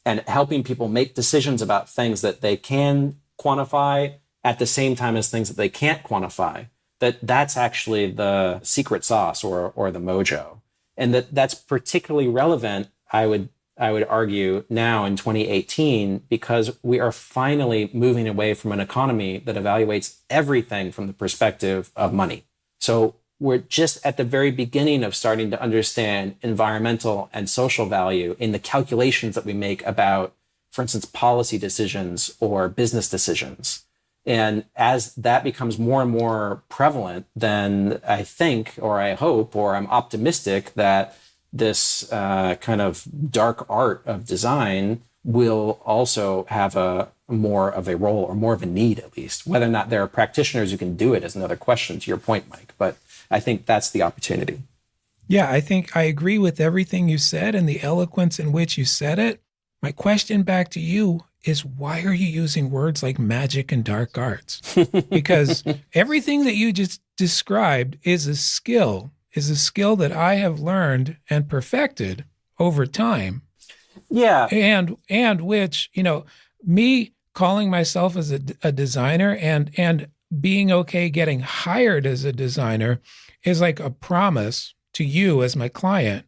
and helping people make decisions about things that they can quantify at the same time as things that they can't quantify, that's actually the secret sauce or the mojo. And that's particularly relevant, I would argue, now in 2018, because we are finally moving away from an economy that evaluates everything from the perspective of money. So we're just at the very beginning of starting to understand environmental and social value in the calculations that we make about, for instance, policy decisions or business decisions. And as that becomes more and more prevalent, then I think, or I hope, or I'm optimistic that this kind of dark art of design will also have a more of a role, or more of a need at least. Whether or not there are practitioners who can do it is another question, to your point, Mike. But I think that's the opportunity. Yeah, I think I agree with everything you said and the eloquence in which you said it. My question back to you is, why are you using words like magic and dark arts? Because everything that you just described is a skill that I have learned and perfected over time. Yeah. And which, me calling myself as a designer and being okay getting hired as a designer is like a promise to you as my client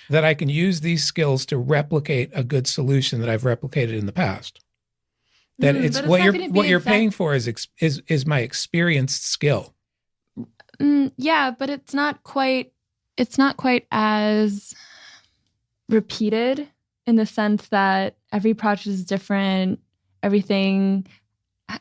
that I can use these skills to replicate a good solution that I've replicated in the past. That it's what you're paying for is my experienced skill. Yeah, but it's not quite as repeated in the sense that every project is different, everything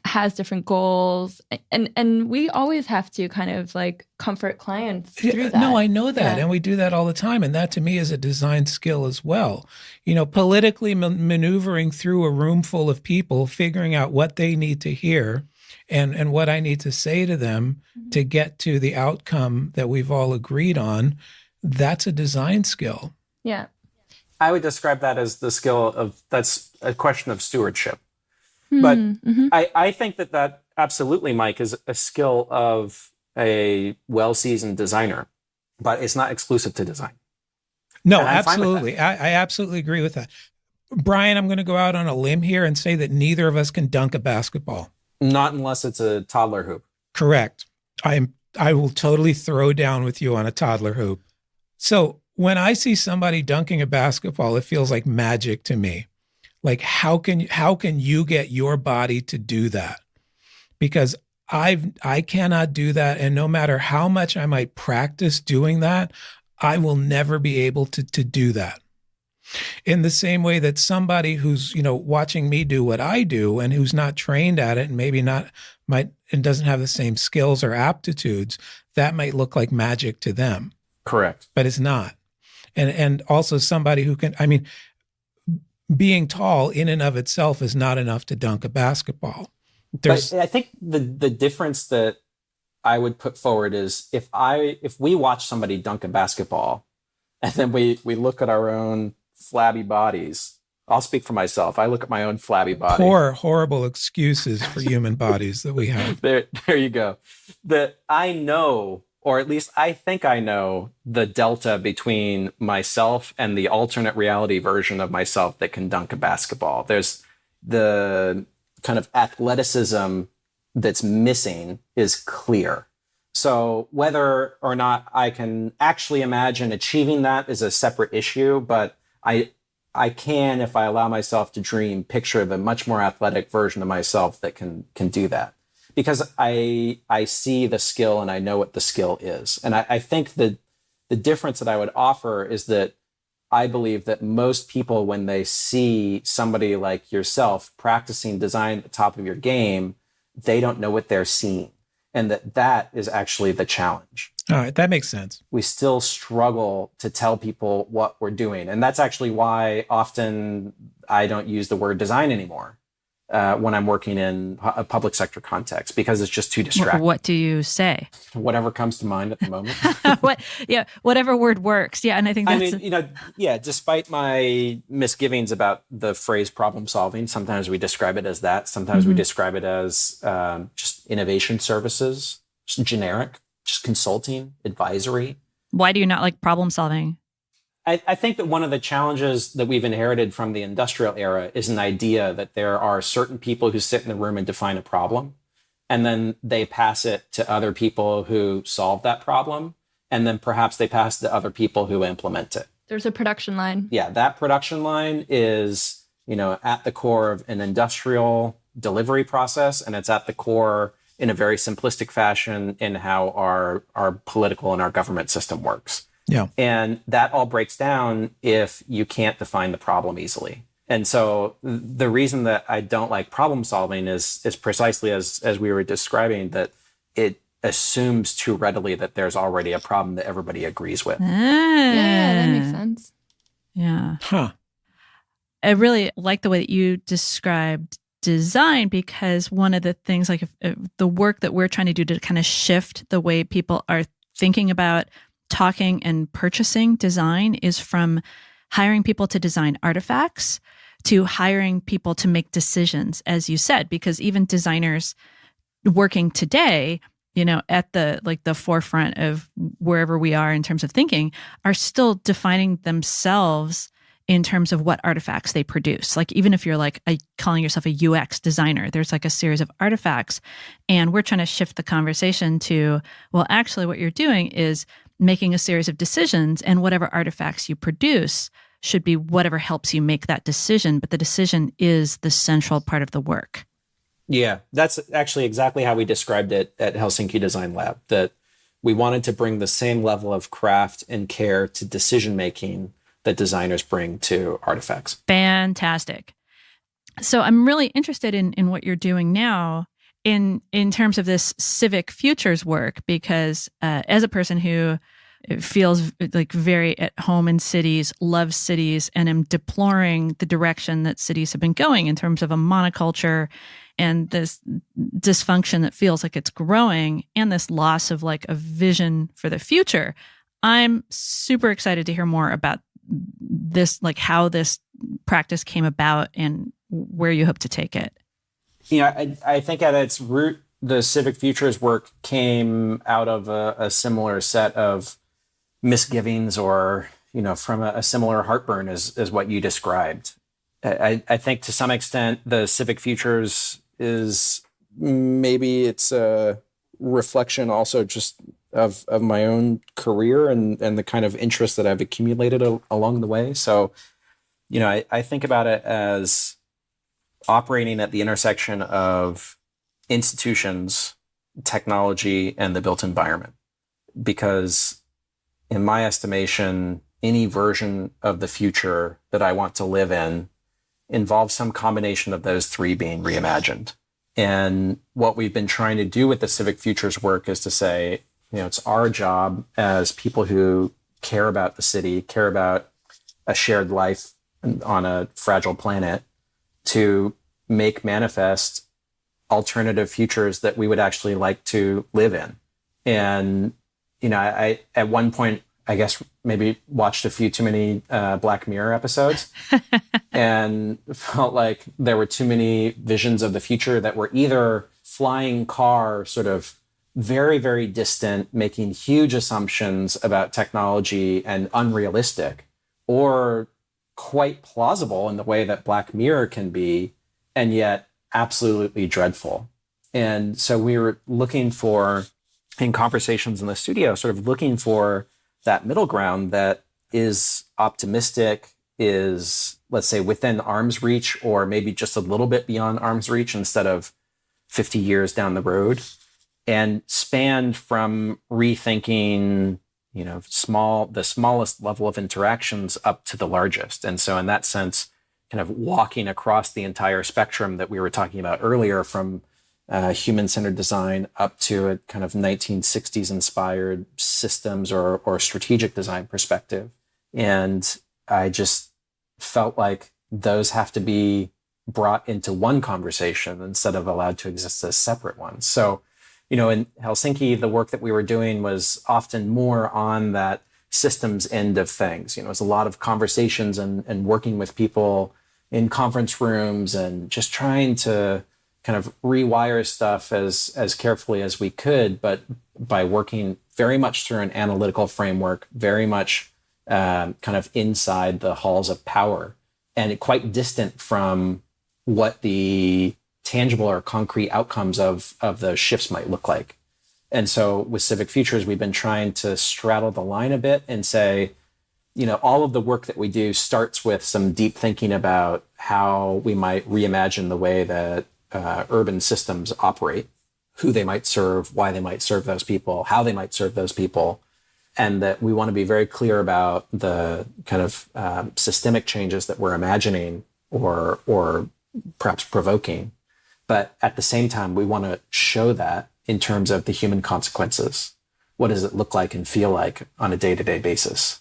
has different goals, and we always have to kind of like comfort clients through that. No, I know that, and we do that all the time, and that to me is a design skill as well. Politically maneuvering through a room full of people, figuring out what they need to hear and what I need to say to them to get to the outcome that we've all agreed on, that's a design skill. Yeah. I would describe that as the skill that's a question of stewardship. But I think that absolutely, Mike, is a skill of a well-seasoned designer, but it's not exclusive to design. No, absolutely. I absolutely agree with that. Brian, I'm going to go out on a limb here and say that neither of us can dunk a basketball. Not unless it's a toddler hoop. Correct. I will totally throw down with you on a toddler hoop. So when I see somebody dunking a basketball, it feels like magic to me. Like, how can you get your body to do that? Because I cannot do that. And no matter how much I might practice doing that, I will never be able to do that. In the same way that somebody who's, watching me do what I do and who's not trained at it and maybe and doesn't have the same skills or aptitudes, that might look like magic to them. Correct. But it's not. And also somebody who can, being tall in and of itself is not enough to dunk a basketball. But I think the difference that I would put forward is if we watch somebody dunk a basketball and then we look at our own flabby bodies. I'll speak for myself. I look at my own flabby body. Poor, horrible excuses for human bodies that we have. There you go. That I know, or at least I think I know, the delta between myself and the alternate reality version of myself that can dunk a basketball. There's the kind of athleticism that's missing is clear. So whether or not I can actually imagine achieving that is a separate issue, but I can, if I allow myself to dream, picture the much more athletic version of myself that can do that. Because I see the skill and I know what the skill is. And I think that the difference that I would offer is that I believe that most people, when they see somebody like yourself practicing design at the top of your game, they don't know what they're seeing. And that is actually the challenge. All right, that makes sense. We still struggle to tell people what we're doing. And that's actually why often I don't use the word design anymore. when I'm working in a public sector context because it's just too distracting. What do you say? Whatever comes to mind at the moment. Whatever word works. Yeah, and I think that's... despite my misgivings about the phrase problem solving, sometimes we describe it as that. Sometimes we describe it as just innovation services, just generic, just consulting, advisory. Why do you not like problem solving? I think that one of the challenges that we've inherited from the industrial era is an idea that there are certain people who sit in the room and define a problem, and then they pass it to other people who solve that problem, and then perhaps they pass it to other people who implement it. There's a production line. Yeah, that production line is, at the core of an industrial delivery process, and it's at the core in a very simplistic fashion in how our political and our government system works. Yeah. And that all breaks down if you can't define the problem easily. And so the reason that I don't like problem solving is precisely as we were describing, that it assumes too readily that there's already a problem that everybody agrees with. Yeah, that makes sense. Yeah. Huh. I really like the way that you described design, because one of the things, like if the work that we're trying to do to kind of shift the way people are thinking about talking and purchasing design, is from hiring people to design artifacts to hiring people to make decisions, as you said, because even designers working today, at the forefront of wherever we are in terms of thinking, are still defining themselves in terms of what artifacts they produce. Like, even if you're calling yourself a UX designer, there's a series of artifacts. And we're trying to shift the conversation to, well, actually what you're doing is making a series of decisions, and whatever artifacts you produce should be whatever helps you make that decision. But the decision is the central part of the work. Yeah, that's actually exactly how we described it at Helsinki Design Lab, that we wanted to bring the same level of craft and care to decision-making that designers bring to artifacts. Fantastic. So I'm really interested in what you're doing now in terms of this Civic Futures work, because as a person who feels very at home in cities, loves cities, and am deploring the direction that cities have been going in terms of a monoculture and this dysfunction that feels like it's growing, and this loss of a vision for the future, I'm super excited to hear more about this, how this practice came about and where you hope to take it. I think at its root, the Civic Futures work came out of a similar set of misgivings, or, from a similar heartburn as what you described. I think to some extent, the Civic Futures is maybe it's a reflection also just of my own career and the kind of interest that I've accumulated along the way. So, I think about it as operating at the intersection of institutions, technology, and the built environment. Because in my estimation, any version of the future that I want to live in involves some combination of those three being reimagined. And what we've been trying to do with the Civic Futures work is to say, it's our job as people who care about the city, care about a shared life on a fragile planet, to make manifest alternative futures that we would actually like to live in. And, I at one point, I guess maybe watched a few too many Black Mirror episodes and felt like there were too many visions of the future that were either flying car, sort of very, very distant, making huge assumptions about technology and unrealistic, or quite plausible in the way that Black Mirror can be, and yet absolutely dreadful. And so we were looking for, in conversations in the studio, sort of looking for that middle ground that is optimistic, is, let's say, within arm's reach, or maybe just a little bit beyond arm's reach instead of 50 years down the road, and spanned from rethinking, the smallest level of interactions up to the largest. And so in that sense, kind of walking across the entire spectrum that we were talking about earlier, from human-centered design up to a kind of 1960s inspired systems or strategic design perspective. And I just felt like those have to be brought into one conversation instead of allowed to exist as separate ones. So, in Helsinki, the work that we were doing was often more on that systems end of things. It was a lot of conversations and working with people in conference rooms and just trying to kind of rewire stuff as carefully as we could, but by working very much through an analytical framework, very much kind of inside the halls of power, and quite distant from what the tangible or concrete outcomes of the shifts might look like. And so with Civic Futures, we've been trying to straddle the line a bit and say, all of the work that we do starts with some deep thinking about how we might reimagine the way that urban systems operate, who they might serve, why they might serve those people, how they might serve those people, and that we want to be very clear about the kind of systemic changes that we're imagining or perhaps provoking. But at the same time, we want to show that in terms of the human consequences. What does it look like and feel like on a day-to-day basis?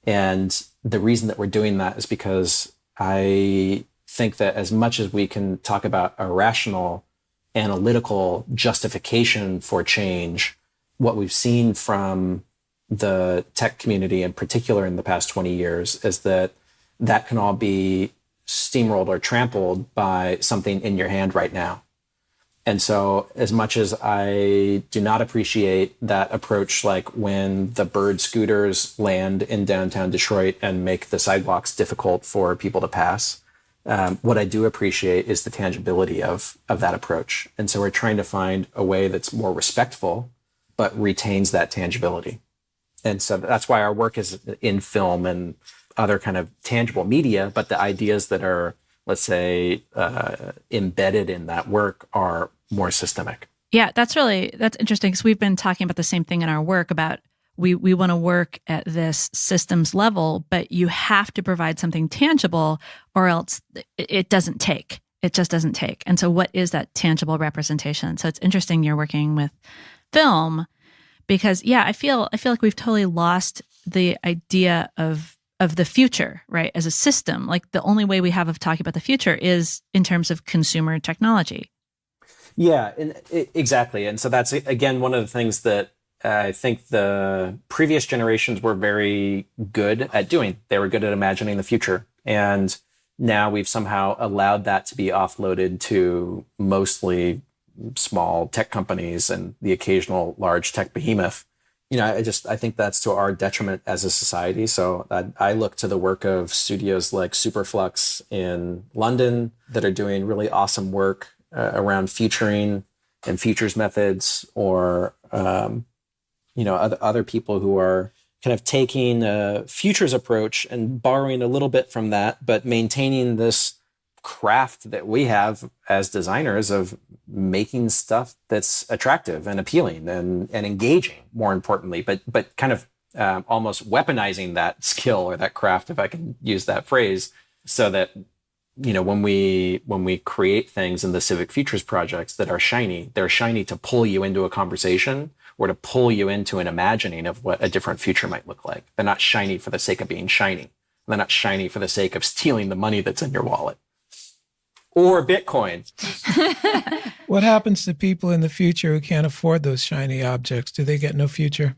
And the reason that we're doing that is because I think that as much as we can talk about a rational, analytical justification for change, what we've seen from the tech community in particular in the past 20 years is that can all be steamrolled or trampled by something in your hand right now. And so as much as I do not appreciate that approach, like when the bird scooters land in downtown Detroit and make the sidewalks difficult for people to pass, what I do appreciate is the tangibility of that approach. And so we're trying to find a way that's more respectful, but retains that tangibility. And so that's why our work is in film and other kind of tangible media, but the ideas that are, let's say, embedded in that work are more systemic. Yeah, that's interesting, because we've been talking about the same thing in our work about we want to work at this systems level, but you have to provide something tangible or else it doesn't take. It just doesn't take. And so what is that tangible representation? So it's interesting you're working with film because, yeah, I feel like we've totally lost the idea of the future, right? As a system, like the only way we have of talking about the future is in terms of consumer technology. Yeah, exactly. And so that's, again, one of the things that I think the previous generations were very good at doing. They were good at imagining the future. And now we've somehow allowed that to be offloaded to mostly small tech companies and the occasional large tech behemoth. I think that's to our detriment as a society. So I look to the work of studios like Superflux in London that are doing really awesome work around featuring and futures methods, or other people who are kind of taking a futures approach and borrowing a little bit from that, but maintaining this craft that we have as designers of making stuff that's attractive and appealing and engaging, more importantly, but kind of almost weaponizing that skill or that craft, if I can use that phrase, so that when we create things in the Civic Futures projects that are shiny, they're shiny to pull you into a conversation or to pull you into an imagining of what a different future might look like. They're not shiny for the sake of being shiny. They're not shiny for the sake of stealing the money that's in your wallet. Or Bitcoin. What happens to people in the future who can't afford those shiny objects? Do they get no future?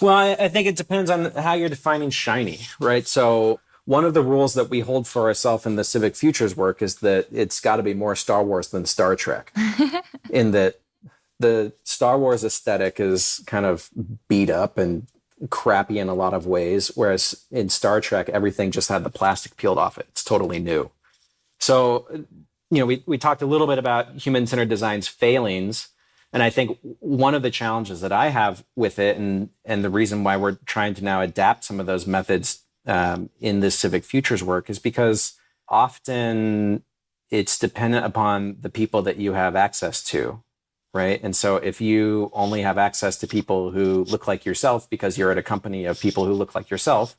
Well, I think it depends on how you're defining shiny, right? So one of the rules that we hold for ourselves in the Civic Futures work is that it's got to be more Star Wars than Star Trek. In that the Star Wars aesthetic is kind of beat up and crappy in a lot of ways, whereas in Star Trek, everything just had the plastic peeled off it. It's totally new. So, we talked a little bit about human-centered design's failings, and I think one of the challenges that I have with it, and the reason why we're trying to now adapt some of those methods in this Civic Futures work, is because often it's dependent upon the people that you have access to, right? And so if you only have access to people who look like yourself because you're at a company of people who look like yourself,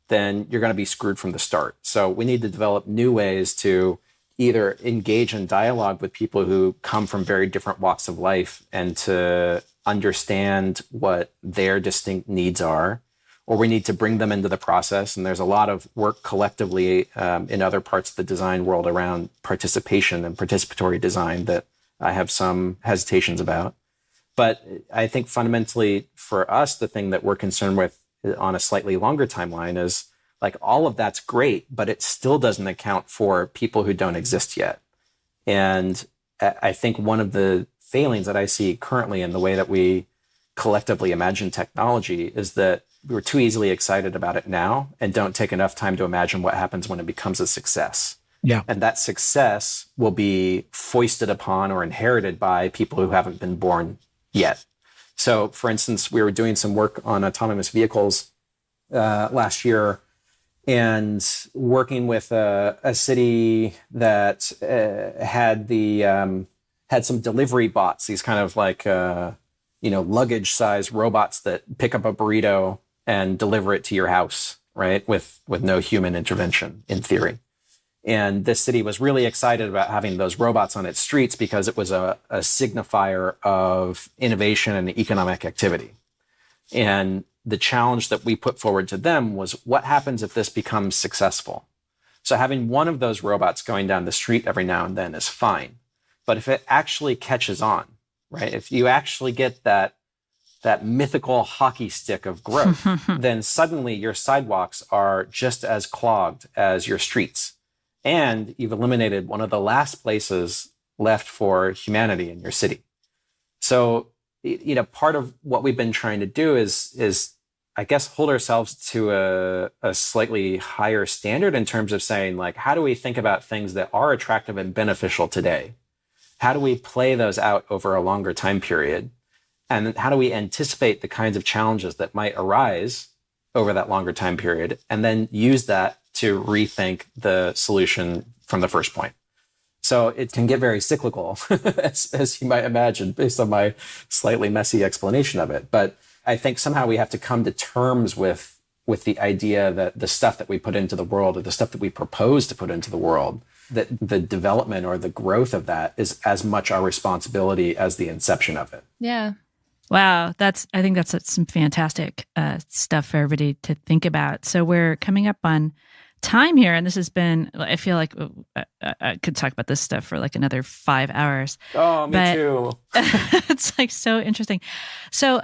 then you're going to be screwed from the start. So we need to develop new ways to either engage in dialogue with people who come from very different walks of life and to understand what their distinct needs are, or we need to bring them into the process. And there's a lot of work collectively in other parts of the design world around participation and participatory design that I have some hesitations about. But I think fundamentally for us, the thing that we're concerned with on a slightly longer timeline is like all of that's great, but it still doesn't account for people who don't exist yet. And I think one of the failings that I see currently in the way that we collectively imagine technology is that we're too easily excited about it now and don't take enough time to imagine what happens when it becomes a success. Yeah. And that success will be foisted upon or inherited by people who haven't been born yet. So, for instance, we were doing some work on autonomous vehicles last year and working with a city that had some delivery bots, these kind of like luggage-sized robots that pick up a burrito and deliver it to your house, right? With no human intervention, in theory. And this city was really excited about having those robots on its streets because it was a signifier of innovation and economic activity. And the challenge that we put forward to them was, what happens if this becomes successful? So having one of those robots going down the street every now and then is fine. But if it actually catches on, right? If you actually get that mythical hockey stick of growth, then suddenly your sidewalks are just as clogged as your streets. And you've eliminated one of the last places left for humanity in your city. So, part of what we've been trying to do is I guess, hold ourselves to a slightly higher standard in terms of saying, like, how do we think about things that are attractive and beneficial today? How do we play those out over a longer time period? And how do we anticipate the kinds of challenges that might arise over that longer time period, and then use that to rethink the solution from the first point? So it can get very cyclical, as you might imagine, based on my slightly messy explanation of it. But I think somehow we have to come to terms with the idea that the stuff that we put into the world, or the stuff that we propose to put into the world, that the development or the growth of that is as much our responsibility as the inception of it. Yeah. Wow. I think that's some fantastic stuff for everybody to think about. So we're coming up on time here, and this has been, I feel like I could talk about this stuff for like another 5 hours. Oh, me too. It's like so interesting. So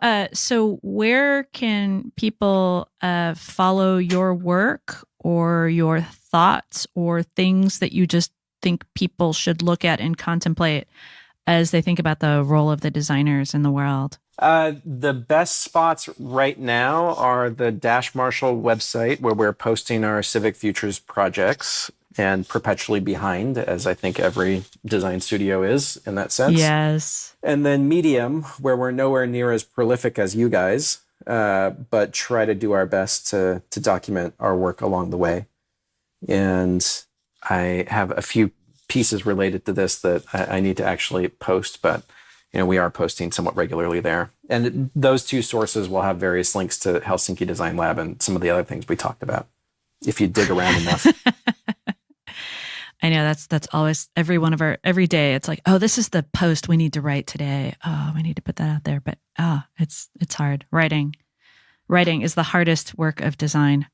where can people follow your work or your thoughts or things that you just think people should look at and contemplate as they think about the role of the designers in the world? The best spots right now are the Dash Marshall website, where we're posting our Civic Futures projects, and perpetually behind, as I think every design studio is in that sense. Yes. And then Medium, where we're nowhere near as prolific as you guys, but try to do our best to document our work along the way. And I have a few pieces related to this that I need to actually post, but we are posting somewhat regularly there. And those two sources will have various links to Helsinki Design Lab and some of the other things we talked about, if you dig around enough. I know that's always every day. It's like, oh, this is the post we need to write today. Oh, we need to put that out there. But it's hard. Writing is the hardest work of design.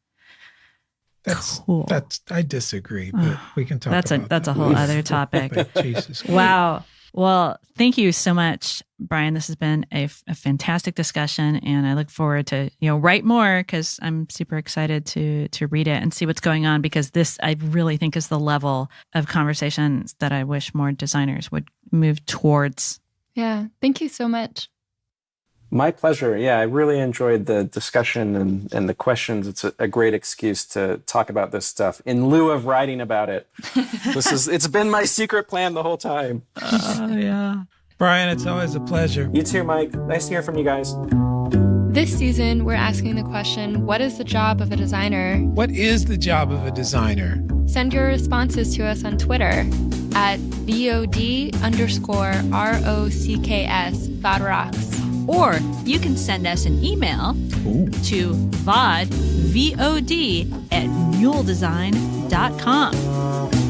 Cool. I disagree, but we can talk about that. That's a whole other topic. Jesus. Wow. Well, thank you so much, Brian. This has been a fantastic discussion, and I look forward to write more, because I'm super excited to read it and see what's going on, because this, I really think, is the level of conversations that I wish more designers would move towards. Yeah. Thank you so much. My pleasure. Yeah, I really enjoyed the discussion and the questions. It's a great excuse to talk about this stuff in lieu of writing about it. It's been my secret plan the whole time. Oh, yeah. Brian, it's always a pleasure. You too, Mike. Nice to hear from you guys. This season, we're asking the question, what is the job of a designer? What is the job of a designer? Send your responses to us on Twitter at VOD_ROCKS, VodRocks. Or you can send us an email to VOD@muledesign.com.